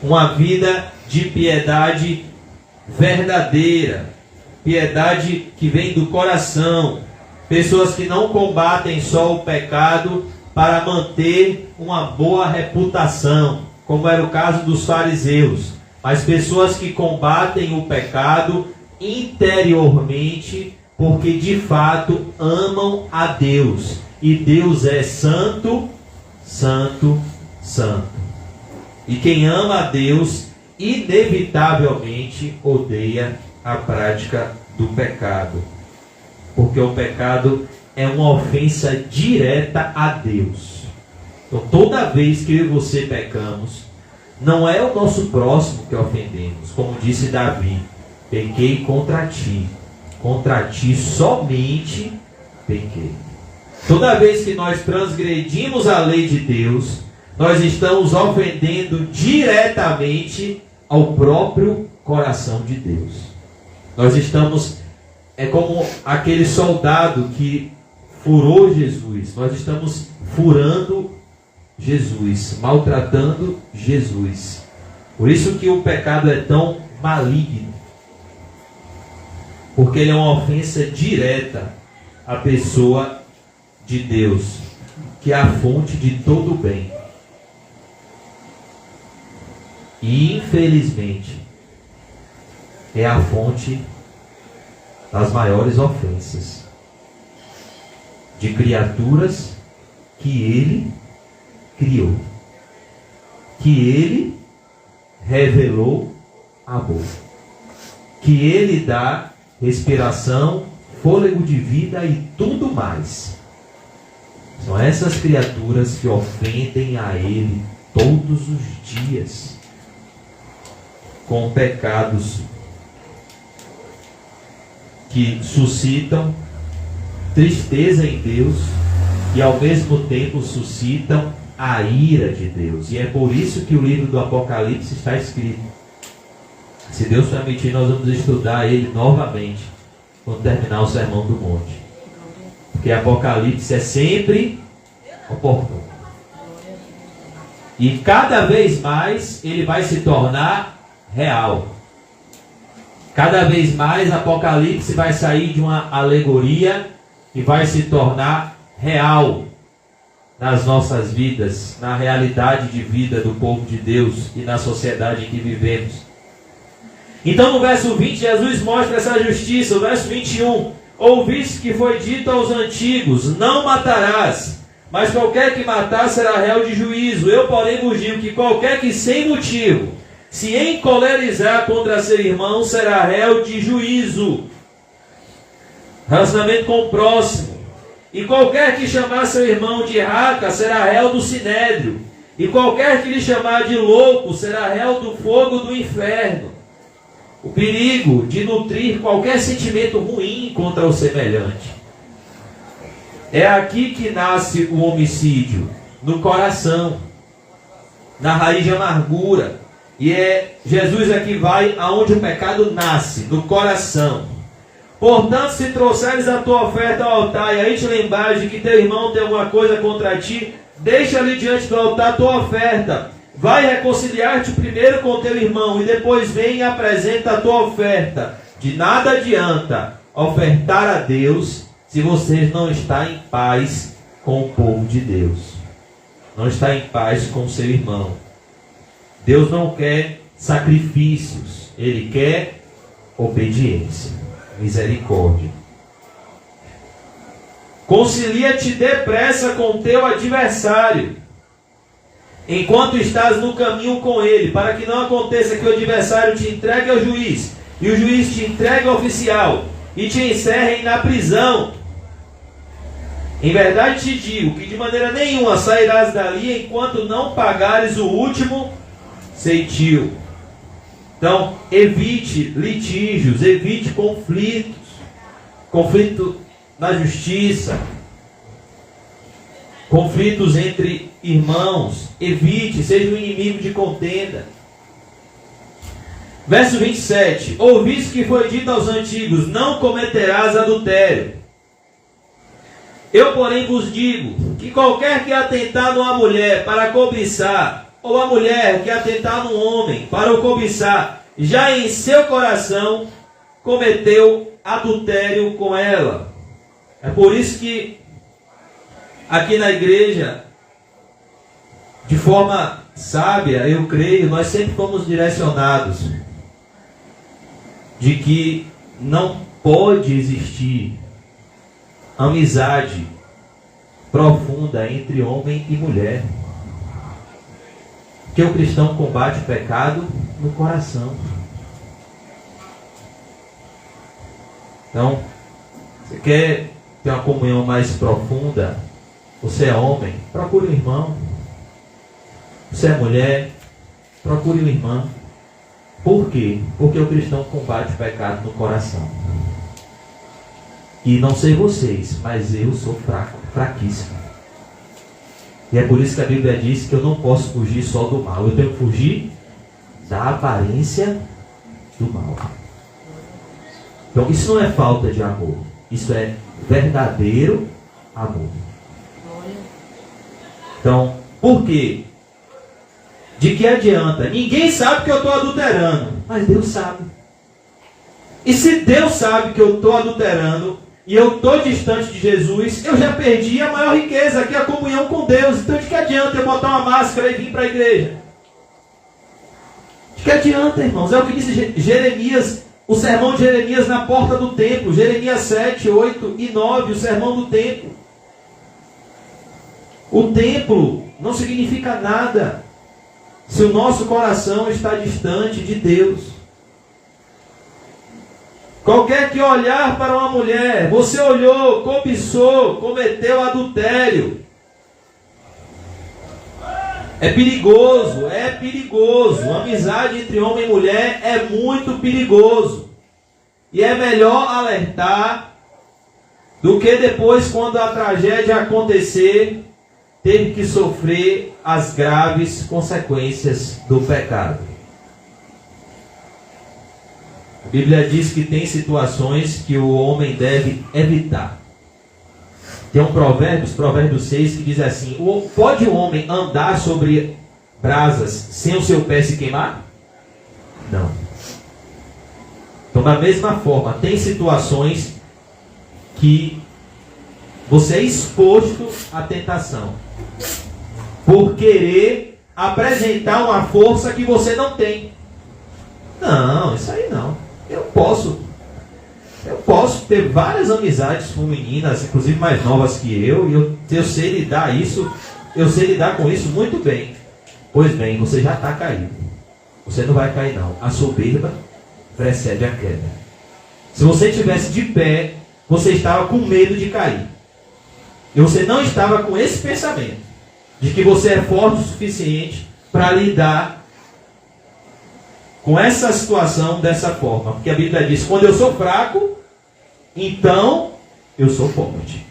Uma vida de piedade verdadeira, piedade que vem do coração. Pessoas que não combatem só o pecado para manter uma boa reputação, como era o caso dos fariseus, mas pessoas que combatem o pecado interiormente, porque de fato amam a Deus. E Deus é santo, santo, santo. E quem ama a Deus, inevitavelmente odeia a prática do pecado. Porque o pecado é uma ofensa direta a Deus. Então toda vez que eu e você pecamos, não é o nosso próximo que ofendemos. Como disse Davi, pequei contra ti somente pequei. Toda vez que nós transgredimos a lei de Deus, nós estamos ofendendo diretamente ao próprio coração de Deus. Nós estamos, é como aquele soldado que furou Jesus. Nós estamos furando Jesus, maltratando Jesus. Por isso que o pecado é tão maligno. Porque ele é uma ofensa direta à pessoa de Deus, que é a fonte de todo o bem. E infelizmente é a fonte das maiores ofensas de criaturas que ele criou, que ele revelou amor, que ele dá respiração, fôlego de vida e tudo mais. São essas criaturas que ofendem a ele todos os dias com pecados que suscitam tristeza em Deus e ao mesmo tempo suscitam a ira de Deus. E é por isso que o livro do Apocalipse está escrito. Se Deus permitir, nós vamos estudar ele novamente quando terminar o Sermão do Monte. Porque Apocalipse é sempre oportuno. E cada vez mais ele vai se tornar real. Cada vez mais Apocalipse vai sair de uma alegoria e vai se tornar real nas nossas vidas, na realidade de vida do povo de Deus e na sociedade em que vivemos. Então no verso 20 Jesus mostra essa justiça. O verso 21: ouviste que foi dito aos antigos, não matarás, mas qualquer que matar será réu de juízo. Eu porém vos digo que qualquer que sem motivo se encolerizar contra seu irmão será réu de juízo. Relacionamento com o próximo. E qualquer que chamar seu irmão de raca será réu do sinédrio. E qualquer que lhe chamar de louco será réu do fogo do inferno. O perigo de nutrir qualquer sentimento ruim contra o semelhante. É aqui que nasce o homicídio, no coração, na raiz de amargura. E Jesus aqui vai aonde o pecado nasce, no coração. Portanto, se trouxeres a tua oferta ao altar e aí te lembrares de que teu irmão tem alguma coisa contra ti, deixa ali diante do altar a tua oferta. Vai reconciliar-te primeiro com teu irmão e depois vem e apresenta a tua oferta. De nada adianta ofertar a Deus se você não está em paz com o povo de Deus. Não está em paz com o seu irmão. Deus não quer sacrifícios. Ele quer obediência, misericórdia. Concilia-te depressa com teu adversário, enquanto estás no caminho com ele, para que não aconteça que o adversário te entregue ao juiz, e o juiz te entregue ao oficial, e te encerrem na prisão. Em verdade te digo que de maneira nenhuma sairás dali enquanto não pagares o último ceitil. Então, evite litígios, evite conflitos, conflito na justiça, conflitos entre irmãos, evite, seja um inimigo de contenda. Verso 27, ouvis que foi dito aos antigos, não cometerás adultério. Eu, porém, vos digo, que qualquer que atentar numa mulher para cobiçar, ou a mulher que atentar num homem para o cobiçar, já em seu coração cometeu adultério com ela. É por isso que aqui na igreja, de forma sábia, eu creio, nós sempre fomos direcionados de que não pode existir amizade profunda entre homem e mulher. Porque o cristão combate o pecado no coração. Então, você quer ter uma comunhão mais profunda? Você é homem, procure um irmão. Você é mulher, procure um irmão. Por quê? Porque o cristão combate o pecado no coração. E não sei vocês, mas eu sou fraco, fraquíssimo. E é por isso que a Bíblia diz que eu não posso fugir só do mal. Eu tenho que fugir da aparência do mal. Então isso não é falta de amor. Isso é verdadeiro amor. Então, por quê? De que adianta? Ninguém sabe que eu estou adulterando. Mas Deus sabe. E se Deus sabe que eu estou adulterando e eu estou distante de Jesus, eu já perdi a maior riqueza, que é a comunhão com Deus. Então de que adianta eu botar uma máscara e vir para a igreja? De que adianta, irmãos? É o que disse Jeremias, o sermão de Jeremias na porta do templo. Jeremias 7, 8 e 9, o sermão do templo. O templo não significa nada se o nosso coração está distante de Deus. Qualquer que olhar para uma mulher, você olhou, cobiçou, cometeu adultério. É perigoso, é perigoso. A amizade entre homem e mulher é muito perigoso. E é melhor alertar do que depois, quando a tragédia acontecer, ter que sofrer as graves consequências do pecado. A Bíblia diz que tem situações que o homem deve evitar. Tem um Provérbios 6, que diz assim: pode o homem andar sobre brasas sem o seu pé se queimar? Não. Então, da mesma forma, tem situações que você é exposto à tentação por querer apresentar uma força que você não tem. Não, isso aí não. Eu posso ter várias amizades femininas, inclusive mais novas que eu, e eu sei lidar com isso muito bem. Pois bem, você já está caído. Você não vai cair não. A soberba precede a queda. Se você estivesse de pé, você estava com medo de cair. E você não estava com esse pensamento. de que você é forte o suficiente para lidar com essa situação dessa forma. Porque a Bíblia diz, quando eu sou fraco, então eu sou forte.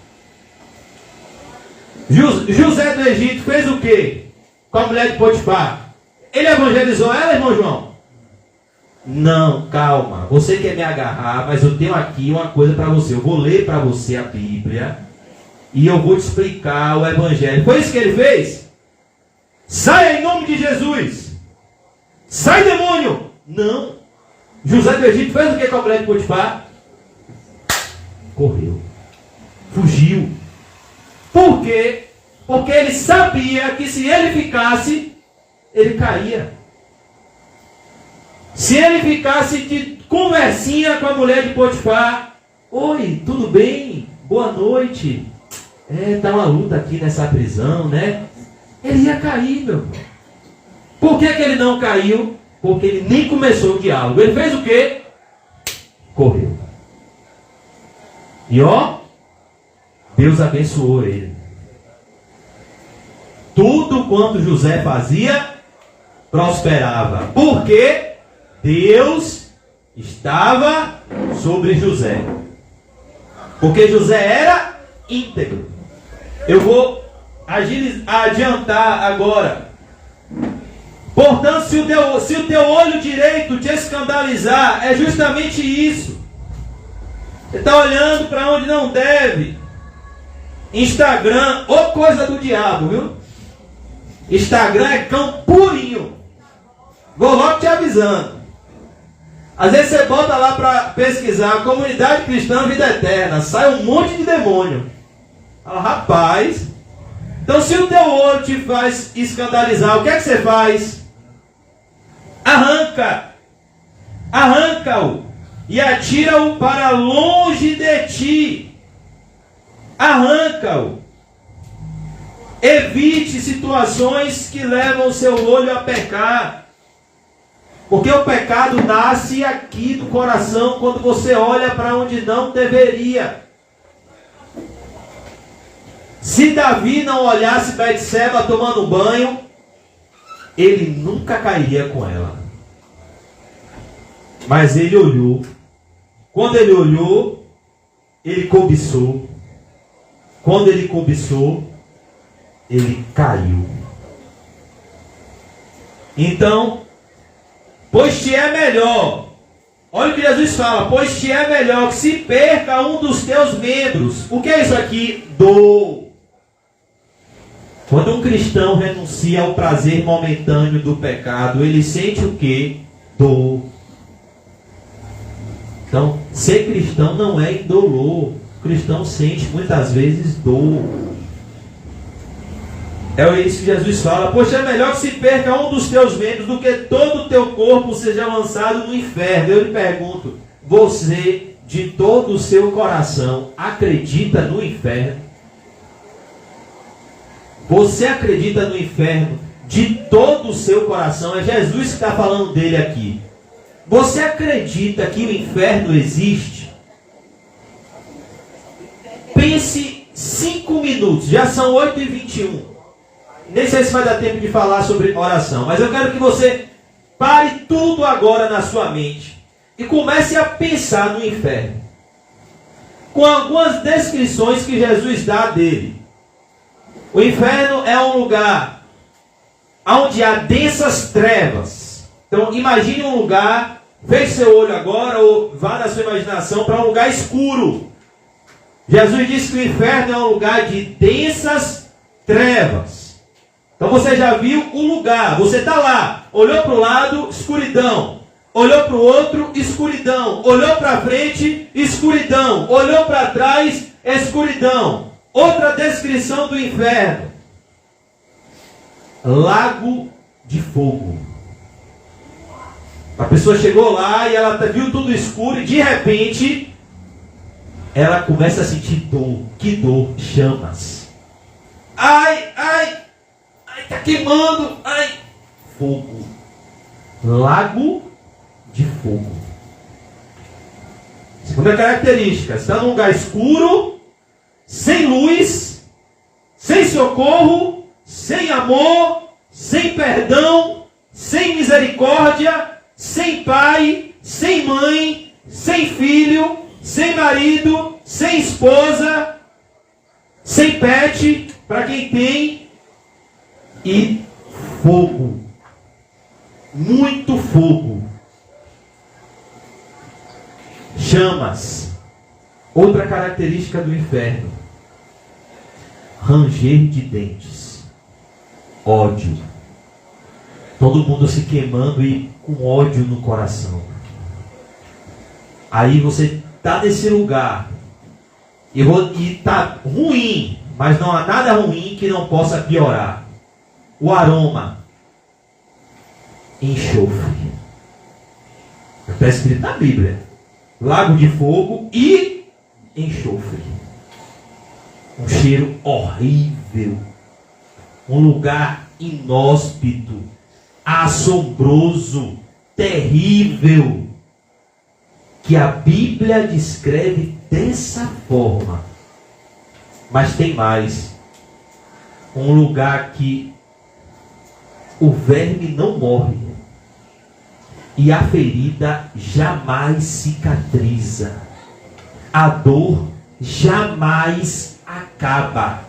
José do Egito fez o quê com a mulher de Potifar? Ele evangelizou ela, irmão João? Não, calma. Você quer me agarrar, mas eu tenho aqui uma coisa para você. Eu vou ler para você a Bíblia e eu vou te explicar o evangelho. Foi isso que ele fez? Saia em nome de Jesus. Sai, demônio. Não. José do Egito fez o que com a mulher de Potifar? Correu. Fugiu. Por quê? Porque ele sabia que se ele ficasse, ele caía. Se ele ficasse de conversinha com a mulher de Potifar, oi, tudo bem? Boa noite. Tá uma luta aqui nessa prisão, né? Ele ia cair, meu irmão. Por que ele não caiu? Porque ele nem começou o diálogo. Ele fez o quê? Correu. E Deus abençoou ele. Tudo quanto José fazia, prosperava. Porque Deus estava sobre José. Porque José era íntegro. Eu vou adiantar agora. Portanto, se o teu olho direito te escandalizar, é justamente isso. Você está olhando para onde não deve. Instagram, ou coisa do diabo, viu? Instagram é cão purinho. Vou logo te avisando. Às vezes você bota lá para pesquisar Comunidade Cristã Vida Eterna, sai um monte de demônio. Fala, rapaz, então se o teu olho te faz escandalizar, o que é que você faz? Arranca-o e atira-o para longe de ti. Arranca-o. Evite situações que levam o seu olho a pecar. Porque o pecado nasce aqui do coração quando você olha para onde não deveria. Se Davi não olhasse Betseba tomando banho, ele nunca cairia com ela. Mas ele olhou. Quando ele olhou, ele cobiçou. Quando ele cobiçou, ele caiu. Então, pois te é melhor. Olha o que Jesus fala. Pois te é melhor que se perca um dos teus membros. O que é isso aqui? Dor. Quando um cristão renuncia ao prazer momentâneo do pecado, ele sente o quê? Dor. Então, ser cristão não é indolor. O cristão sente muitas vezes dor. É isso que Jesus fala. Pois é melhor que se perca um dos teus membros do que todo o teu corpo seja lançado no inferno. Eu lhe pergunto, você de todo o seu coração acredita no inferno? Você acredita no inferno de todo o seu coração? É Jesus que está falando dele aqui. Você acredita que o inferno existe? Pense 5 minutos. Já são 8h21. Nem sei se vai dar tempo de falar sobre oração. Mas eu quero que você pare tudo agora na sua mente. E comece a pensar no inferno. Com algumas descrições que Jesus dá dele. O inferno é um lugar onde há densas trevas. Então imagine um lugar, feche seu olho agora ou vá na sua imaginação para um lugar escuro. Jesus disse que o inferno é um lugar de densas trevas. Então você já viu o lugar, você está lá, olhou para o lado, escuridão. Olhou para o outro, escuridão. Olhou para frente, escuridão. Olhou para trás, escuridão. Outra descrição do inferno: lago de fogo. A pessoa chegou lá e ela viu tudo escuro e de repente ela começa a sentir dor. Que dor? Chamas. Ai, ai, ai, tá queimando. Ai, fogo. Lago de fogo. Segunda característica: está num lugar escuro, sem luz, sem socorro, sem amor, sem perdão, sem misericórdia, sem pai, sem mãe, sem filho, sem marido, sem esposa, sem pet, para quem tem, e fogo, muito fogo, chamas. Outra característica do inferno: ranger de dentes, ódio, todo mundo se queimando e com ódio no coração. Aí você está nesse lugar e está ruim, mas não há nada ruim que não possa piorar. O aroma: enxofre. Está escrito na Bíblia: lago de fogo e enxofre. Um cheiro horrível, um lugar inóspito, assombroso, terrível, que a Bíblia descreve dessa forma. Mas tem mais: um lugar que o verme não morre e a ferida jamais cicatriza, a dor jamais acaba.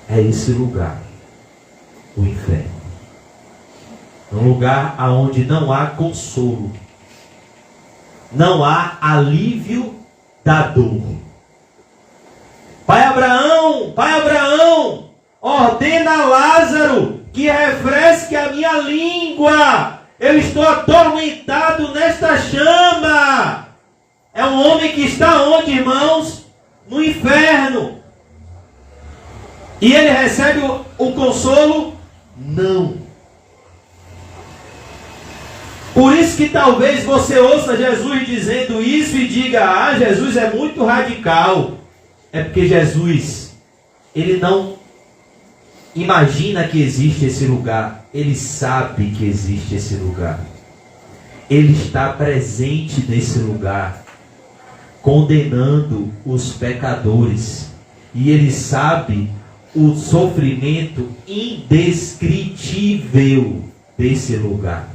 É esse lugar, o inferno. Um lugar onde não há consolo, não há alívio da dor. Pai Abraão, ordena a Lázaro que refresque a minha língua. Eu estou atormentado nesta chama. É um homem que está onde, irmãos? No inferno. E ele recebe o consolo? Não. Por isso que talvez você ouça Jesus dizendo isso e diga: ah, Jesus é muito radical. É porque Jesus, ele não imagina que existe esse lugar. Ele sabe que existe esse lugar. Ele está presente nesse lugar, condenando os pecadores. E ele sabe o sofrimento indescritível desse lugar.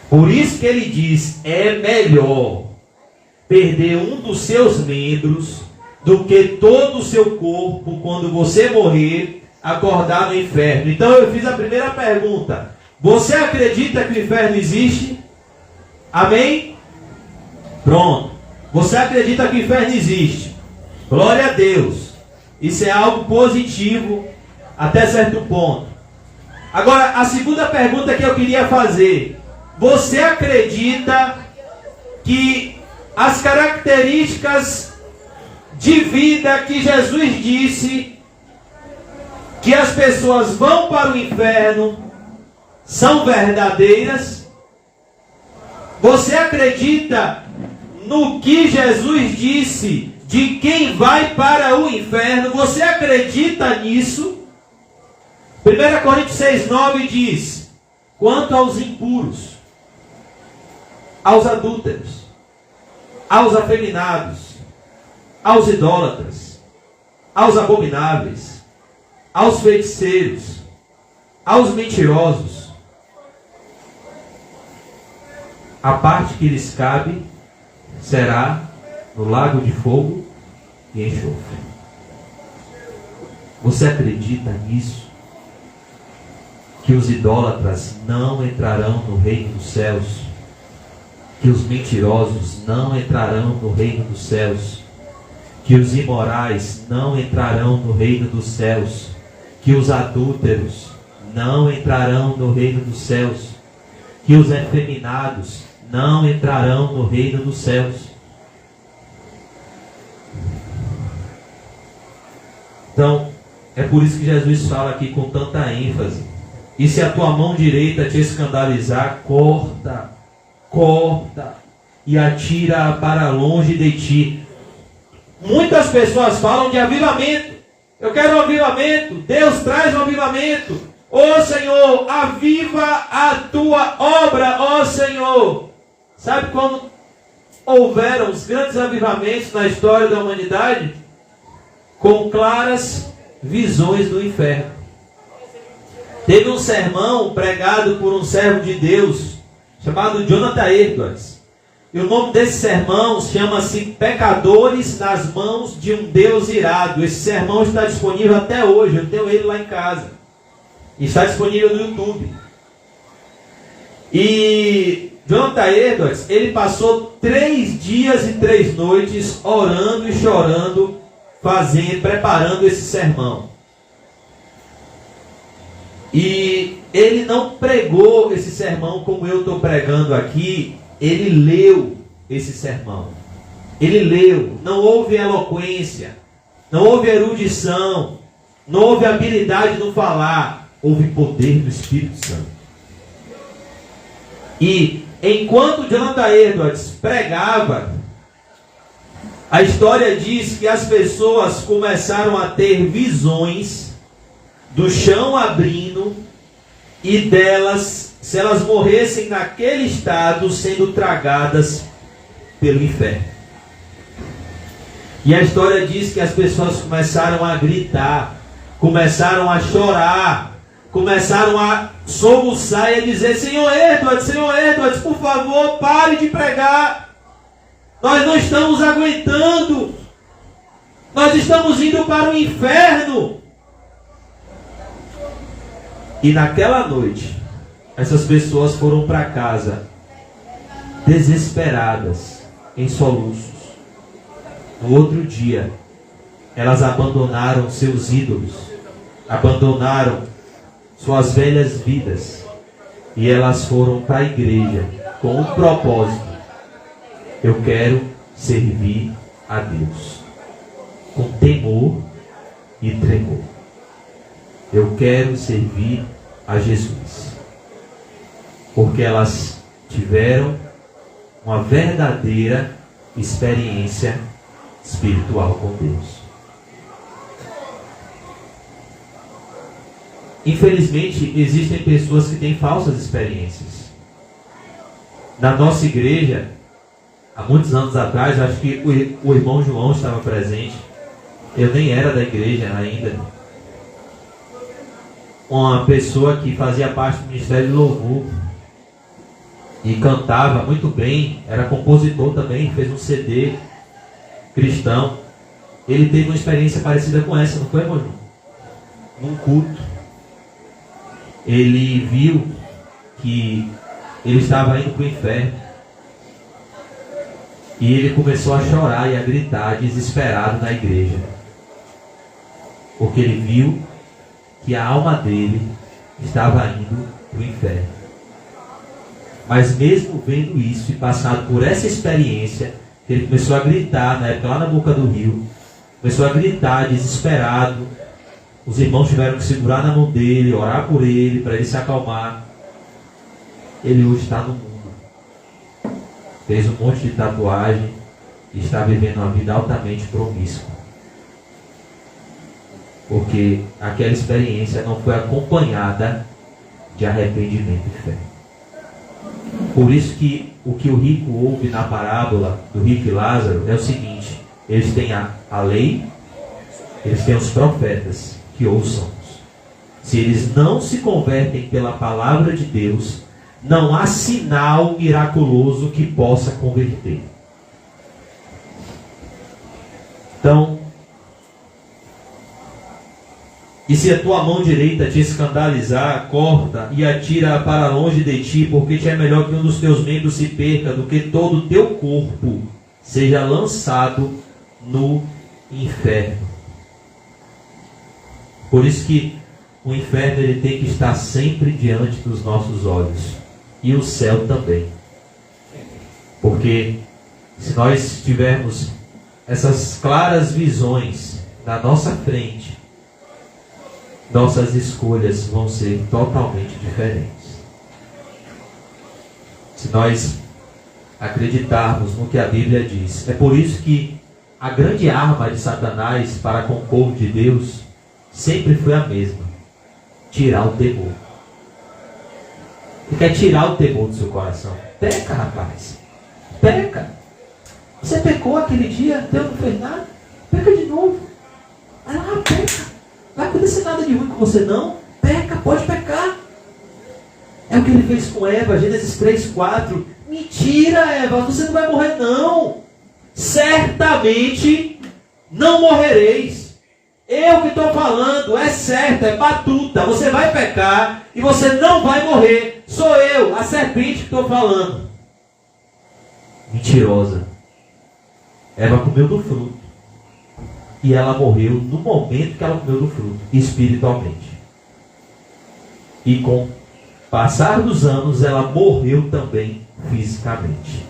Por isso que ele diz: é melhor perder um dos seus membros do que todo o seu corpo, quando você morrer, acordar no inferno. Então eu fiz a primeira pergunta: você acredita que o inferno existe? Amém? Pronto. Você acredita que o inferno existe? Glória a Deus. Isso é algo positivo até certo ponto. Agora, a segunda pergunta que eu queria fazer: você acredita que as características de vida que Jesus disse que as pessoas vão para o inferno são verdadeiras? Você acredita no que Jesus disse de quem vai para o inferno? Você acredita nisso? 1 Coríntios 6,9 diz: quanto aos impuros, aos adúlteros, aos afeminados, aos idólatras, aos abomináveis, aos feiticeiros, aos mentirosos, a parte que lhes cabe será no lago de fogo e enxofre. Você acredita nisso? Que os idólatras não entrarão no reino dos céus? Que os mentirosos não entrarão no reino dos céus? Que os imorais não entrarão no reino dos céus? Que os adúlteros não entrarão no reino dos céus? Que os efeminados não entrarão no reino dos céus? Então, é por isso que Jesus fala aqui com tanta ênfase: e se a tua mão direita te escandalizar, corta, e atira para longe de ti. Muitas pessoas falam de avivamento. Eu quero um avivamento. Deus traz um avivamento. Ó Senhor, aviva a tua obra, ó Senhor. Sabe quando houveram os grandes avivamentos na história da humanidade? Com claras visões do inferno. Teve um sermão pregado por um servo de Deus chamado Jonathan Edwards. E o nome desse sermão chama-se Pecadores nas Mãos de um Deus Irado. Esse sermão está disponível até hoje. Eu tenho ele lá em casa. Está disponível no YouTube. E Jonathan Edwards, ele passou 3 dias e 3 noites orando e chorando, preparando esse sermão. E ele não pregou esse sermão como eu estou pregando aqui. Ele leu esse sermão. Ele leu. Não houve eloquência, não houve erudição, não houve habilidade no falar. Houve poder do Espírito Santo. E enquanto Jonathan Edwards pregava, a história diz que as pessoas começaram a ter visões do chão abrindo e delas, se elas morressem naquele estado, sendo tragadas pelo inferno. E a história diz que as pessoas começaram a gritar, começaram a chorar, começaram a soluçar e a dizer: Senhor Edwards, por favor, pare de pregar. Nós não estamos aguentando. Nós estamos indo para o inferno. E naquela noite, essas pessoas foram para casa desesperadas, em soluços. No outro dia, elas abandonaram seus ídolos, abandonaram suas velhas vidas, e elas foram para a igreja com um propósito: eu quero servir a Deus com temor e tremor. Eu quero servir a Jesus. Porque elas tiveram uma verdadeira experiência espiritual com Deus. Infelizmente, existem pessoas que têm falsas experiências. Na nossa igreja, há muitos anos atrás, acho que o irmão João estava presente. Eu nem era da igreja ainda. Uma pessoa que fazia parte do Ministério de Louvor e cantava muito bem, era compositor também, fez um CD cristão. Ele teve uma experiência parecida com essa, não foi, irmão João? Num culto, ele viu que ele estava indo para o inferno. E ele começou a chorar e a gritar, desesperado, na igreja. Porque ele viu que a alma dele estava indo para o inferno. Mas mesmo vendo isso e passado por essa experiência, ele começou a gritar, na época lá na boca do rio, começou a gritar desesperado. Os irmãos tiveram que segurar na mão dele, orar por ele, para ele se acalmar. Ele hoje está no mundo. Fez um monte de tatuagem e está vivendo uma vida altamente promíscua. Porque aquela experiência não foi acompanhada de arrependimento e fé. Por isso que o rico ouve na parábola do rico e Lázaro é o seguinte: eles têm a lei, eles têm os profetas que ouçam-nos. Se eles não se convertem pela palavra de Deus, não há sinal miraculoso que possa converter. Então, e se a tua mão direita te escandalizar, corta e atira para longe de ti, porque te é melhor que um dos teus membros se perca, do que todo o teu corpo seja lançado no inferno. Por isso que o inferno ele tem que estar sempre diante dos nossos olhos. E o céu também. Porque se nós tivermos essas claras visões na nossa frente, nossas escolhas vão ser totalmente diferentes. Se nós acreditarmos no que a Bíblia diz. É por isso que a grande arma de Satanás para com o povo de Deus sempre foi a mesma: tirar o temor. Ele quer tirar o temor do seu coração. Peca, rapaz. Peca. Você pecou aquele dia, Deus não fez nada. Peca de novo. Vai lá, peca. que você não peca, pode pecar. É o que ele fez com Eva, Gênesis 3:4. Mentira, Eva, você não vai morrer não. Certamente não morrereis. Eu que estou falando, é certo, é batuta. Você vai pecar e você não vai morrer. Sou eu, a serpente que estou falando. Mentirosa. Eva comeu do fruto. E ela morreu no momento que ela comeu do fruto, espiritualmente. E com o passar dos anos, ela morreu também fisicamente.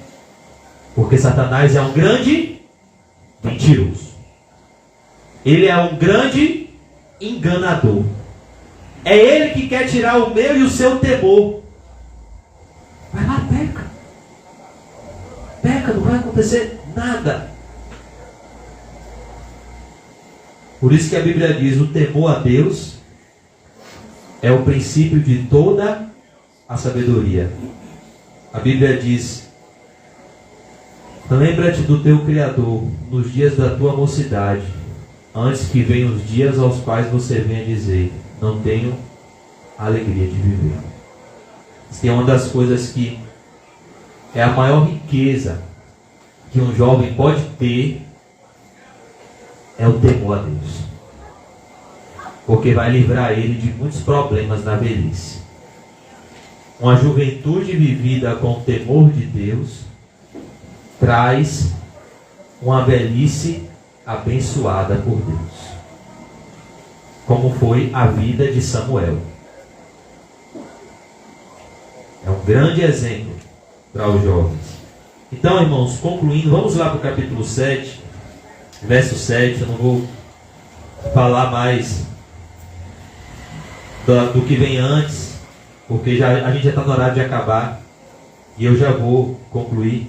Porque Satanás é um grande mentiroso. Ele é um grande enganador. É ele que quer tirar o meu e o seu temor. Vai lá, peca. Peca, não vai acontecer nada. Por isso que a Bíblia diz, o temor a Deus é o princípio de toda a sabedoria. A Bíblia diz, lembra-te do teu Criador nos dias da tua mocidade, antes que venham os dias aos quais você venha dizer, não tenho alegria de viver. Isso é uma das coisas que é a maior riqueza que um jovem pode ter, é o temor a Deus. Porque vai livrar ele de muitos problemas na velhice. Uma juventude vivida com o temor de Deus traz uma velhice abençoada por Deus. Como foi a vida de Samuel. É um grande exemplo para os jovens. Então, irmãos, concluindo, vamos lá para o capítulo 7, verso 7. Eu não vou falar mais do que vem antes, porque a gente já está no horário de acabar, e eu já vou concluir.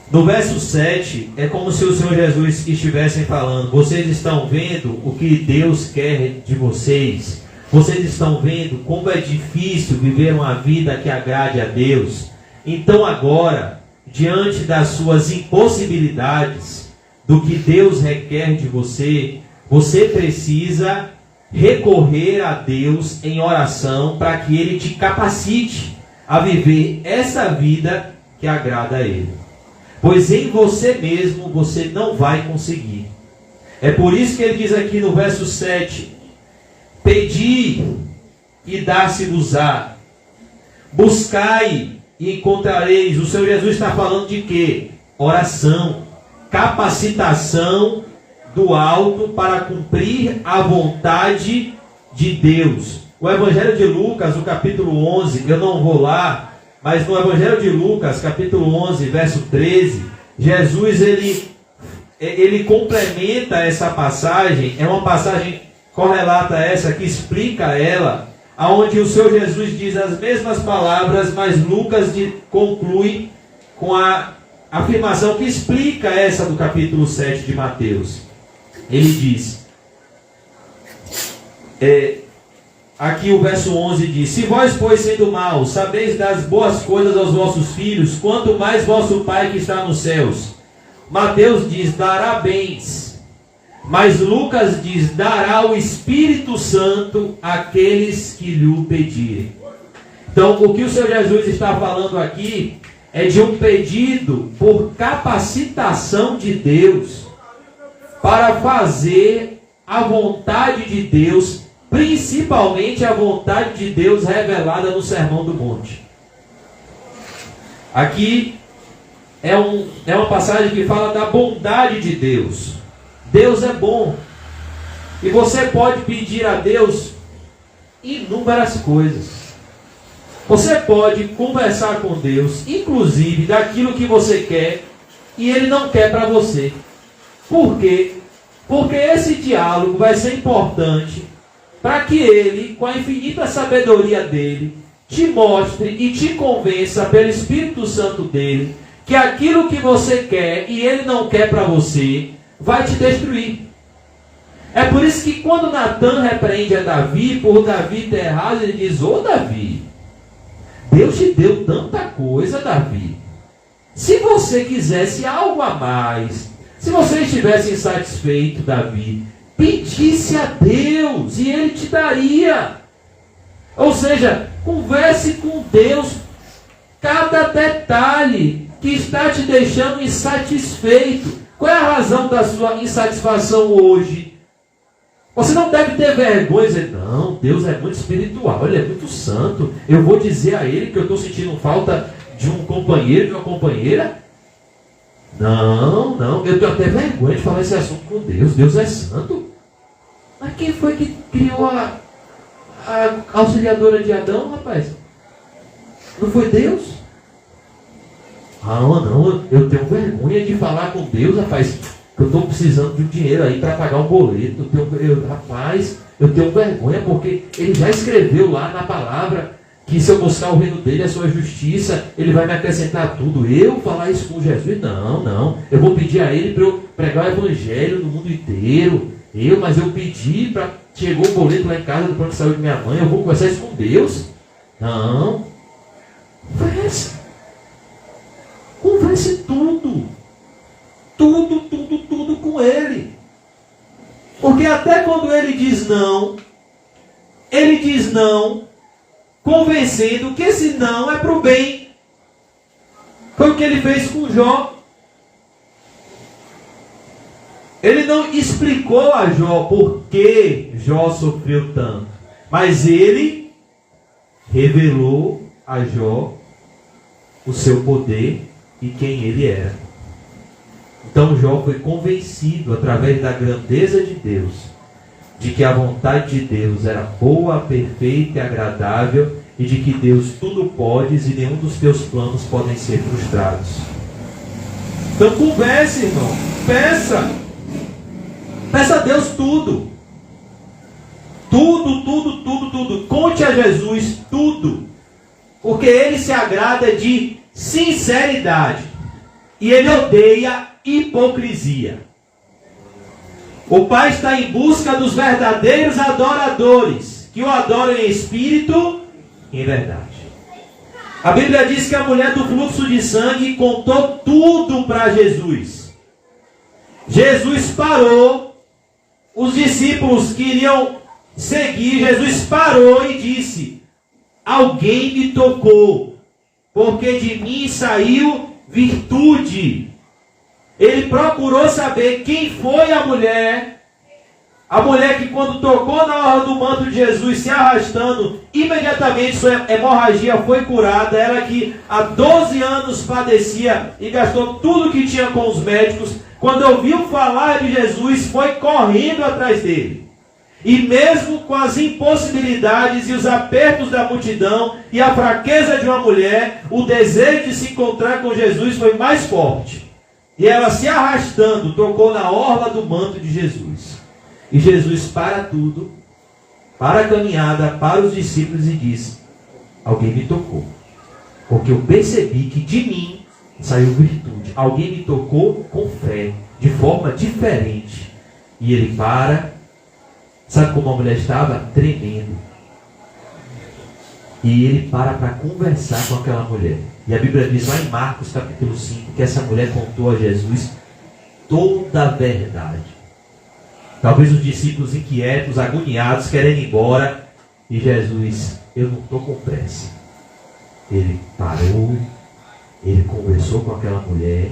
No verso 7, é como se o Senhor Jesus estivesse falando, vocês estão vendo o que Deus quer de vocês? Vocês estão vendo como é difícil viver uma vida que agrade a Deus? Então agora, diante das suas impossibilidades, do que Deus requer de você, você precisa recorrer a Deus em oração para que Ele te capacite a viver essa vida que agrada a Ele. Pois em você mesmo você não vai conseguir. É por isso que ele diz aqui no verso 7, pedi e dá-se-vos-á, buscai e encontrareis. O Senhor Jesus está falando de quê? Oração, capacitação do alto para cumprir a vontade de Deus. O Evangelho de Lucas, o capítulo 11, eu não vou lá, mas no Evangelho de Lucas, capítulo 11, verso 13, Jesus, ele complementa essa passagem, é uma passagem correlata a essa, que explica ela, aonde o Senhor Jesus diz as mesmas palavras, mas Lucas conclui com a afirmação que explica essa do capítulo 7 de Mateus. Ele diz, aqui o verso 11 diz, se vós, pois, sendo maus, sabeis dar as boas coisas aos vossos filhos, quanto mais vosso Pai que está nos céus. Mateus diz, dará bens. Mas Lucas diz, dará o Espírito Santo àqueles que lhe pedirem. Então, o que o Senhor Jesus está falando aqui é de um pedido por capacitação de Deus para fazer a vontade de Deus, principalmente a vontade de Deus revelada no Sermão do Monte. Aqui é uma passagem que fala da bondade de Deus. Deus é bom. E você pode pedir a Deus inúmeras coisas. Você pode conversar com Deus, inclusive daquilo que você quer, e Ele não quer para você. Por quê? Porque esse diálogo vai ser importante para que Ele, com a infinita sabedoria dEle, te mostre e te convença pelo Espírito Santo dEle, que aquilo que você quer e Ele não quer para você, vai te destruir. É por isso que quando Natan repreende a Davi, por Davi ter errado, ele diz, ô Davi, Deus te deu tanta coisa, Davi. Se você quisesse algo a mais, se você estivesse insatisfeito, Davi, pedisse a Deus e Ele te daria. Ou seja, converse com Deus cada detalhe que está te deixando insatisfeito. Qual é a razão da sua insatisfação hoje? Você não deve ter vergonha e dizer, não, Deus é muito espiritual, Ele é muito santo. Eu vou dizer a Ele que eu estou sentindo falta de um companheiro, de uma companheira. Não, eu tenho até vergonha de falar esse assunto com Deus. Deus é santo. Mas quem foi que criou a auxiliadora de Adão, rapaz? Não foi Deus? Não, eu tenho vergonha de falar com Deus, rapaz. Eu estou precisando de um dinheiro aí para pagar um boleto. Eu tenho vergonha porque Ele já escreveu lá na palavra que se eu buscar o reino dele, a sua justiça, Ele vai me acrescentar tudo. Eu falar isso com Jesus? Não. Eu vou pedir a Ele para eu pregar o evangelho no mundo inteiro. Mas eu pedi para... Chegou o boleto lá em casa do plano de saúde de minha mãe, eu vou conversar isso com Deus? Não. Converse tudo. Tudo com Ele. Porque até quando Ele diz não, convencendo que esse não é para o bem. Foi o que Ele fez com Jó. Ele não explicou a Jó por que Jó sofreu tanto. Mas Ele revelou a Jó o seu poder e quem Ele era. Então Jó foi convencido através da grandeza de Deus, de que a vontade de Deus era boa, perfeita e agradável, e de que Deus tudo pode e nenhum dos teus planos podem ser frustrados. Então converse, irmão. Peça a Deus tudo. Tudo. Conte a Jesus tudo. Porque Ele se agrada de sinceridade. E Ele odeia hipocrisia. O Pai está em busca dos verdadeiros adoradores, que o adoram em espírito e em verdade. A Bíblia diz que a mulher do fluxo de sangue contou tudo para Jesus. Jesus parou. Os discípulos queriam seguir. Jesus parou e disse: alguém me tocou, porque de mim saiu virtude. Ele procurou saber quem foi a mulher que quando tocou na orla do manto de Jesus, se arrastando, imediatamente sua hemorragia foi curada. Ela que há 12 anos padecia e gastou tudo que tinha com os médicos, quando ouviu falar de Jesus, foi correndo atrás dele. E mesmo com as impossibilidades e os apertos da multidão e a fraqueza de uma mulher, o desejo de se encontrar com Jesus foi mais forte. E ela, se arrastando, tocou na orla do manto de Jesus. E Jesus para tudo, para a caminhada, para os discípulos e disse: alguém me tocou, porque eu percebi que de mim saiu virtude. Alguém me tocou com fé, de forma diferente. E ele para. Sabe como a mulher estava? Tremendo. E ele para conversar com aquela mulher. E a Bíblia diz lá em Marcos capítulo 5, que essa mulher contou a Jesus toda a verdade. Talvez os discípulos inquietos, agoniados, querendo ir embora. E Jesus: eu não estou com pressa. Ele parou. Ele conversou com aquela mulher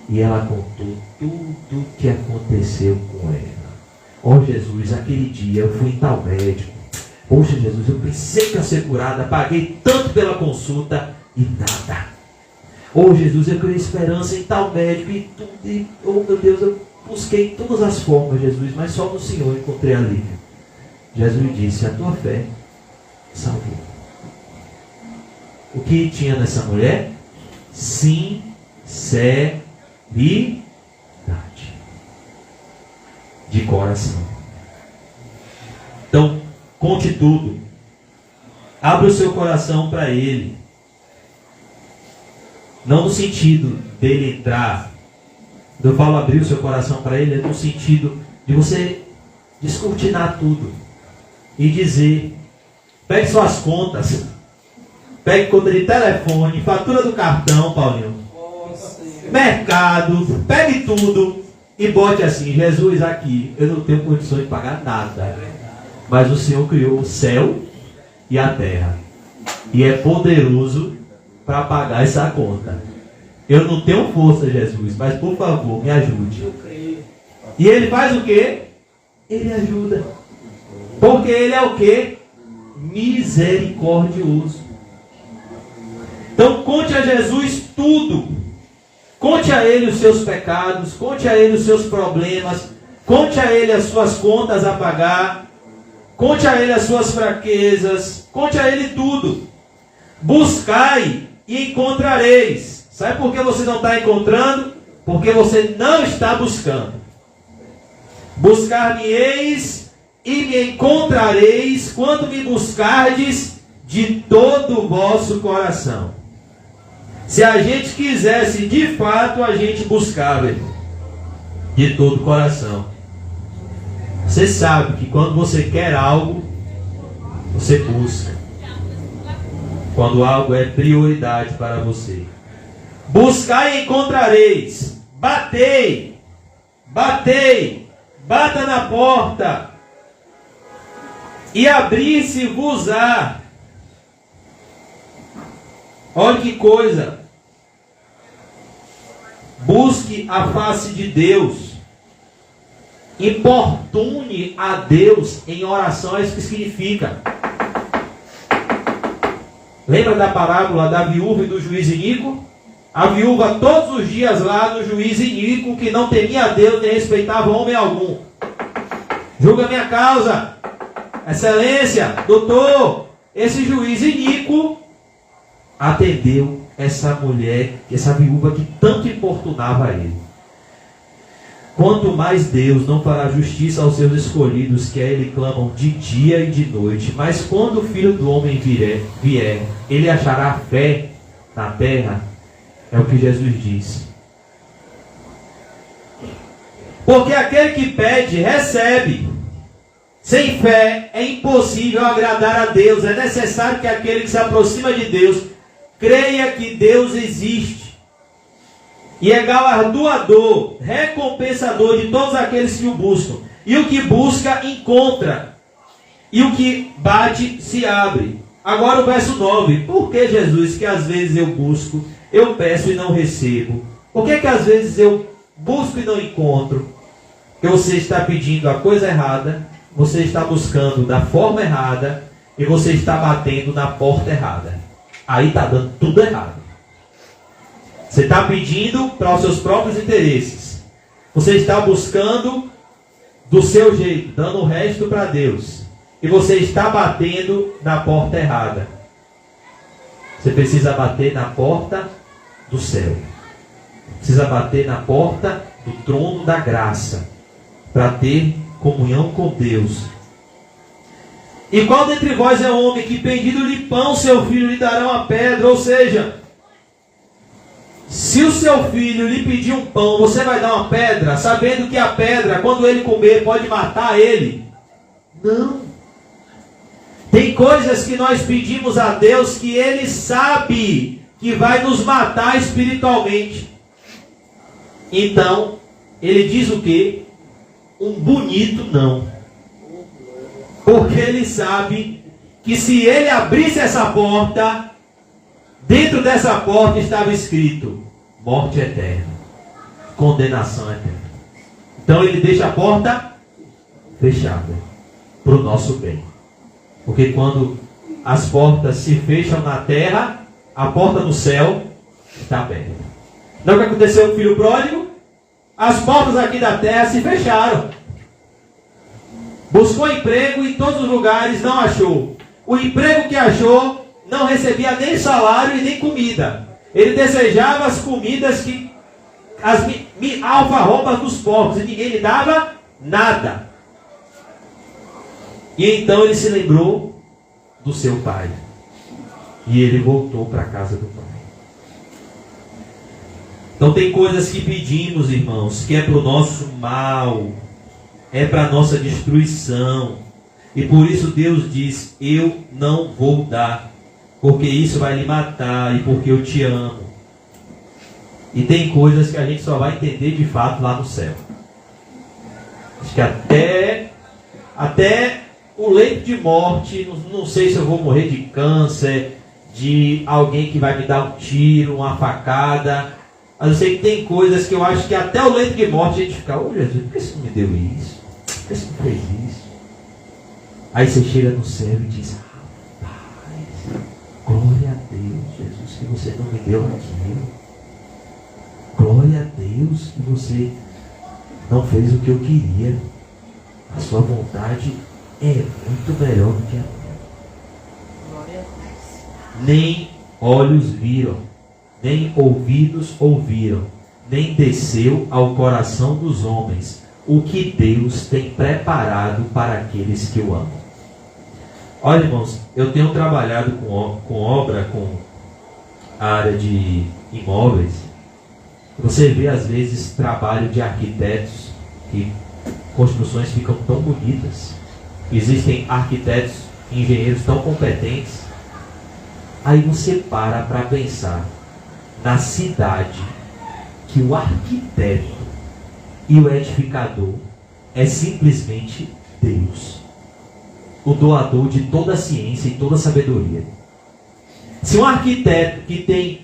e ela contou tudo o que aconteceu com ela. Jesus, aquele dia eu fui em tal médico. Poxa, Jesus, eu pensei que ia ser curada, paguei tanto pela consulta e nada. Jesus, eu criei esperança em tal médico e tudo. Meu Deus, eu busquei todas as formas, Jesus, mas só no Senhor encontrei alívio. Jesus disse: a tua fé salvou. O que tinha nessa mulher? Sinceridade de coração. Então, conte tudo. Abra o seu coração para Ele. Não no sentido dele entrar. Quando eu falo abrir o seu coração para Ele, é no sentido de você descortinar tudo e dizer: pegue suas contas, pegue conta de telefone, fatura do cartão, Paulinho, mercado, pegue tudo e bote assim: Jesus, aqui eu não tenho condições de pagar nada, mas o Senhor criou o céu e a terra e é poderoso para pagar essa conta. Eu não tenho força, Jesus, mas por favor, me ajude. E ele faz o quê? Ele ajuda. Porque ele é o quê? Misericordioso. Então conte a Jesus tudo. Conte a ele os seus pecados, conte a ele os seus problemas, conte a ele as suas contas a pagar, conte a ele as suas fraquezas, conte a ele tudo. Buscai e encontrareis. Sabe por que você não está encontrando? Porque você não está buscando. Buscar-me-eis e me encontrareis quando me buscardes de todo o vosso coração. Se a gente quisesse, de fato, a gente buscava de todo o coração. Você sabe que quando você quer algo, você busca. Quando algo é prioridade para você. Buscai e encontrareis. Batei. Batei. Bata na porta. E abrir-se-vos-á. Olha que coisa. Busque a face de Deus. Importune a Deus em oração. É isso que significa. Lembra da parábola da viúva e do juiz iníquo? A viúva todos os dias lá no juiz iníquo, que não temia a Deus nem respeitava homem algum. Julga minha causa. Excelência, doutor. Esse juiz iníquo atendeu essa mulher, essa viúva que tanto importunava ele. Quanto mais Deus não fará justiça aos seus escolhidos, que a ele clamam de dia e de noite. Mas quando o Filho do Homem vier, ele achará fé na terra? É o que Jesus diz. Porque aquele que pede, recebe. Sem fé é impossível agradar a Deus. É necessário que aquele que se aproxima de Deus creia que Deus existe. E é galardoador, recompensador de todos aqueles que o buscam. E o que busca, encontra. E o que bate, se abre. Agora o verso 9. Por que, Jesus, que às vezes eu busco, eu peço e não recebo? Por que às vezes eu busco e não encontro? Porque você está pedindo a coisa errada, você está buscando da forma errada e você está batendo na porta errada. Aí está dando tudo errado. Você está pedindo para os seus próprios interesses. Você está buscando do seu jeito, dando o resto para Deus. E você está batendo na porta errada. Você precisa bater na porta do céu. Precisa bater na porta do trono da graça. Para ter comunhão com Deus. E qual dentre vós é homem que, pedindo-lhe pão, seu filho lhe dará uma pedra? Ou seja, se o seu filho lhe pedir um pão, você vai dar uma pedra, sabendo que a pedra, quando ele comer, pode matar ele? Não. Tem coisas que nós pedimos a Deus que Ele sabe que vai nos matar espiritualmente. Então, Ele diz o quê? Um bonito não. Porque Ele sabe que se Ele abrisse essa porta, dentro dessa porta estava escrito: morte eterna, condenação eterna. Então Ele deixa a porta fechada para o nosso bem. Porque quando as portas se fecham na terra, a porta do céu está aberta. Não é o que aconteceu com o filho pródigo? As portas aqui da terra se fecharam. Buscou emprego em todos os lugares, não achou. O emprego que achou não recebia nem salário e nem comida. Ele desejava as comidas que as alfarrobas dos porcos, e ninguém lhe dava nada. E então ele se lembrou do seu pai. E ele voltou para a casa do pai. Então tem coisas que pedimos, irmãos, que é para o nosso mal, é para a nossa destruição. E por isso Deus diz: eu não vou dar, porque isso vai lhe matar e porque eu te amo. E tem coisas que a gente só vai entender de fato lá no céu. que até o leito de morte, não sei se eu vou morrer de câncer, de alguém que vai me dar um tiro, uma facada. Mas eu sei que tem coisas que eu acho que até o leito de morte a gente fica, ô Jesus, por que você não me deu isso? Por que você não fez isso? Aí você chega no céu e diz, rapaz, glória a Deus, Jesus, que você não me deu aquilo. Glória a Deus que você não fez o que eu queria. A sua vontade é muito melhor do que a minha. Nem olhos viram, nem ouvidos ouviram, nem desceu ao coração dos homens o que Deus tem preparado para aqueles que o amam. Olha, irmãos, eu tenho trabalhado com obra, com a área de imóveis. Você vê às vezes trabalho de arquitetos, que construções ficam tão bonitas. Existem arquitetos, engenheiros tão competentes. Aí você para pensar na cidade que o arquiteto e o edificador é simplesmente Deus, o doador de toda a ciência e toda a sabedoria. Se um arquiteto que tem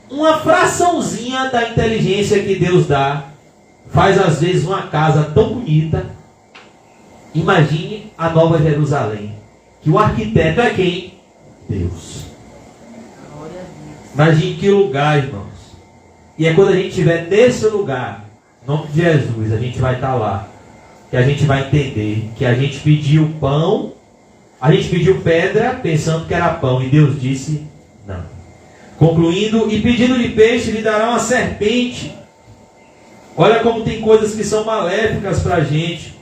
uma fraçãozinha da inteligência que Deus dá, faz às vezes uma casa tão bonita, imagine a Nova Jerusalém, que o arquiteto é quem? Deus. Imagine que lugar, irmãos. E é quando a gente estiver nesse lugar, em nome de Jesus, a gente vai estar lá, que a gente vai entender que a gente pediu pão, a gente pediu pedra pensando que era pão, e Deus disse não. Concluindo, e pedindo de peixe lhe dará uma serpente. Olha como tem coisas que são maléficas para a gente.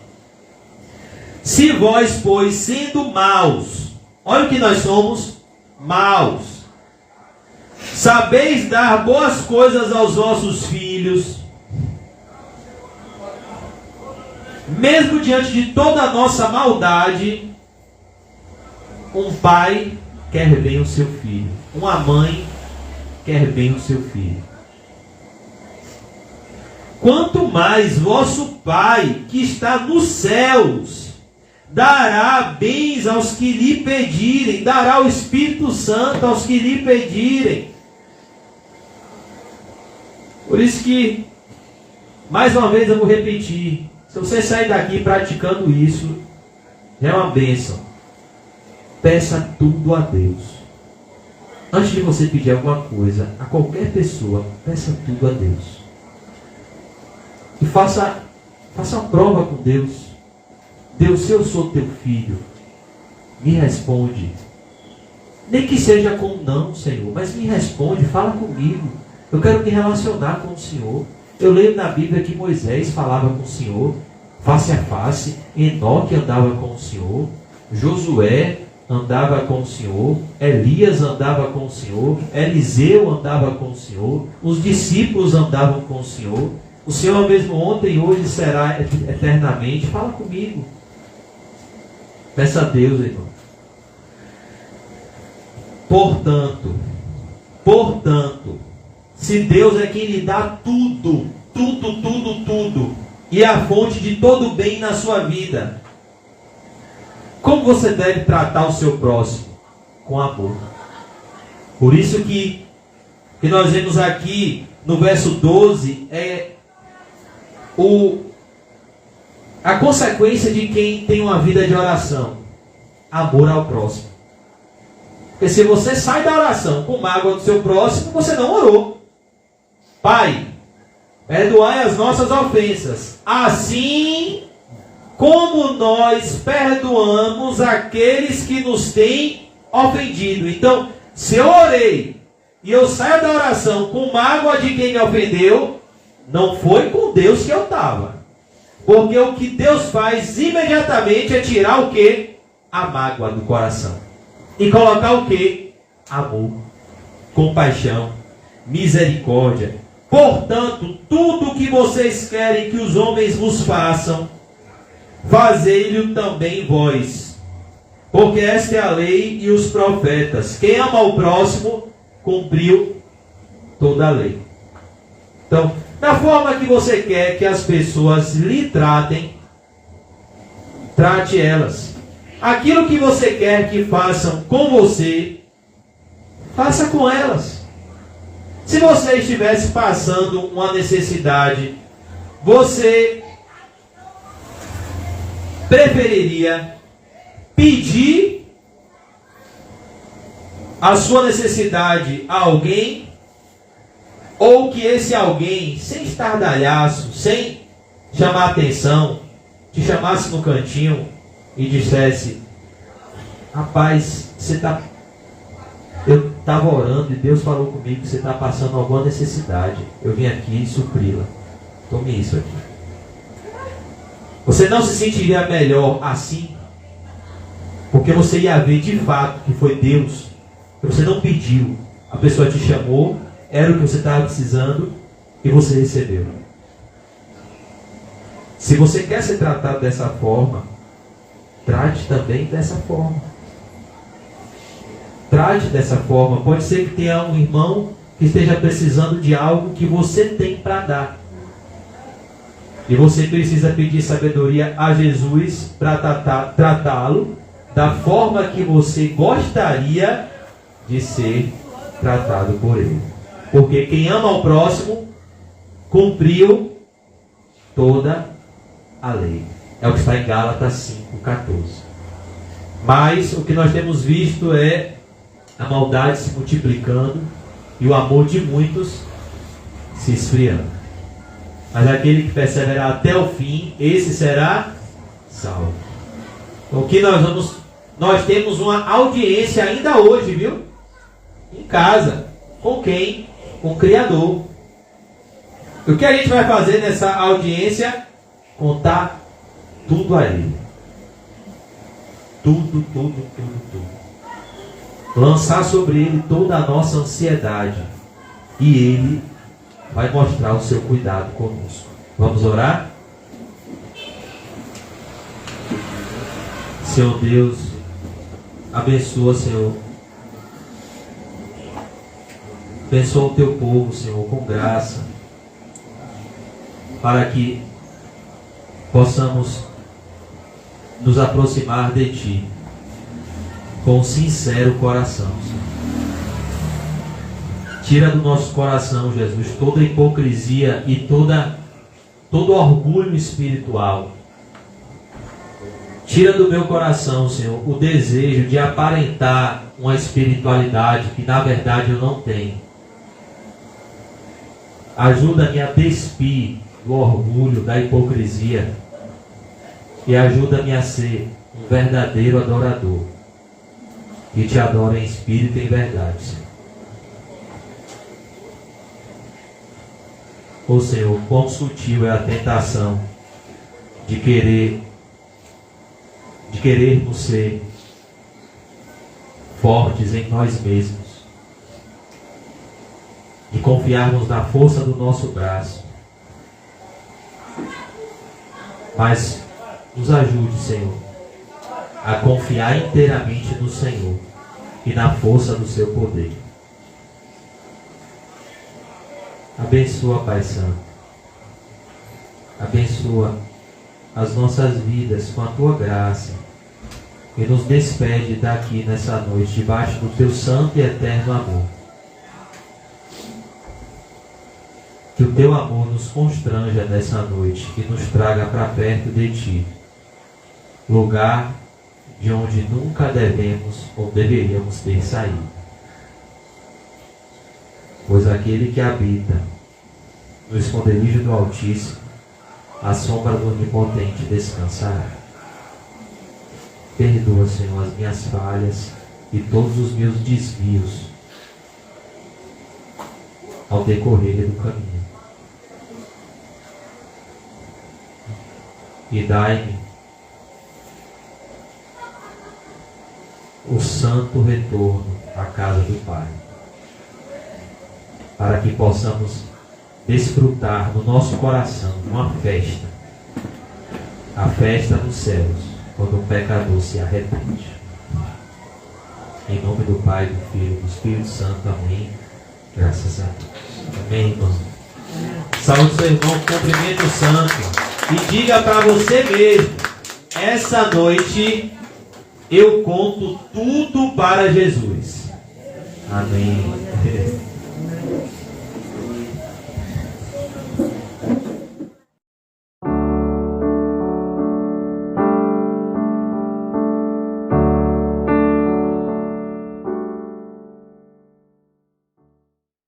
Se vós, pois, sendo maus, olha o que nós somos, maus, sabeis dar boas coisas aos vossos filhos, mesmo diante de toda a nossa maldade, um pai quer bem o seu filho, uma mãe quer bem o seu filho. Quanto mais vosso Pai, que está nos céus, dará bens aos que lhe pedirem, dará o Espírito Santo aos que lhe pedirem. Por isso que, mais uma vez eu vou repetir, se você sair daqui praticando isso, já é uma bênção. Peça tudo a Deus. Antes de você pedir alguma coisa a qualquer pessoa, peça tudo a Deus. E faça uma prova com Deus. Deus, se eu sou teu filho, me responde. Nem que seja com não, Senhor, mas me responde, fala comigo. Eu quero me relacionar com o Senhor. Eu leio na Bíblia que Moisés falava com o Senhor, face a face. Enoque andava com o Senhor. Josué andava com o Senhor. Elias andava com o Senhor. Eliseu andava com o Senhor. Os discípulos andavam com o Senhor. O Senhor mesmo ontem e hoje será eternamente. Fala comigo. Peça a Deus, irmão. Portanto, se Deus é quem lhe dá tudo, e é a fonte de todo o bem na sua vida, como você deve tratar o seu próximo? Com amor. Por isso que nós vemos aqui no verso 12, a consequência de quem tem uma vida de oração: amor ao próximo. Porque se você sai da oração com mágoa do seu próximo, você não orou. Pai, perdoai as nossas ofensas, assim como nós perdoamos aqueles que nos têm ofendido. Então, se eu orei e eu saio da oração com mágoa de quem me ofendeu, não foi com Deus que eu estava. Porque o que Deus faz imediatamente é tirar o quê? A mágoa do coração. E colocar o quê? Amor, compaixão, misericórdia. Portanto, tudo o que vocês querem que os homens vos façam, fazei-lhe também vós. Porque esta é a lei e os profetas. Quem ama o próximo, cumpriu toda a lei. Então, da forma que você quer que as pessoas lhe tratem, trate elas. Aquilo que você quer que façam com você, faça com elas. Se você estivesse passando uma necessidade, você preferiria pedir a sua necessidade a alguém, ou que esse alguém, sem estardalhaço, sem chamar atenção, te chamasse no cantinho e dissesse: rapaz, eu estava orando e Deus falou comigo que você está passando alguma necessidade, eu vim aqui supri-la, tome isso aqui. Você não se sentiria melhor assim? Porque você ia ver de fato que foi Deus, que você não pediu, a pessoa te chamou, era o que você estava precisando e você recebeu. Se você quer ser tratado dessa forma, trate também dessa forma. Trate dessa forma. Pode ser que tenha um irmão que esteja precisando de algo que você tem para dar. E você precisa pedir sabedoria a Jesus para tratá-lo da forma que você gostaria de ser tratado por ele. Porque quem ama ao próximo cumpriu toda a lei. É o que está em Gálatas 5:14. Mas o que nós temos visto é a maldade se multiplicando e o amor de muitos se esfriando. Mas aquele que perseverar até o fim, esse será salvo. Então, que nós temos uma audiência ainda hoje, viu? Em casa. Com quem? Com o Criador. O que a gente vai fazer nessa audiência? Contar tudo a Ele. Tudo. Lançar sobre Ele toda a nossa ansiedade. E Ele vai mostrar o seu cuidado conosco. Vamos orar? Senhor Deus, abençoa, Senhor. Abençoa o teu povo, Senhor, com graça, para que possamos nos aproximar de Ti com um sincero coração, Senhor. Tira do nosso coração, Jesus, toda hipocrisia e todo orgulho espiritual. Tira do meu coração, Senhor, o desejo de aparentar uma espiritualidade que na verdade eu não tenho. Ajuda-me a despir do orgulho, da hipocrisia, e ajuda-me a ser um verdadeiro adorador, que te adora em espírito e em verdade, Senhor. Ô Senhor, quão sutil é a tentação de querermos ser fortes em nós mesmos, de confiarmos na força do nosso braço. Mas nos ajude, Senhor, a confiar inteiramente no Senhor e na força do seu poder. Abençoa, Pai Santo. Abençoa as nossas vidas com a Tua graça. E nos despede daqui nessa noite, debaixo do Teu santo e eterno amor. Que o Teu amor nos constranja nessa noite e nos traga para perto de Ti. Lugar de onde nunca devemos ou deveríamos ter saído. Pois aquele que habita no esconderijo do Altíssimo, a sombra do Onipotente descansará. Perdoa, Senhor, as minhas falhas e todos os meus desvios ao decorrer do caminho. E dai-me o santo retorno à casa do Pai, para que possamos desfrutar no nosso coração uma festa, a festa dos céus, quando um pecador se arrepende. Em nome do Pai, do Filho e do Espírito Santo. Amém. Graças a Deus. Amém, irmão. Saúde seu irmão, cumprimento santo. E diga para você mesmo: essa noite eu conto tudo para Jesus. Amém.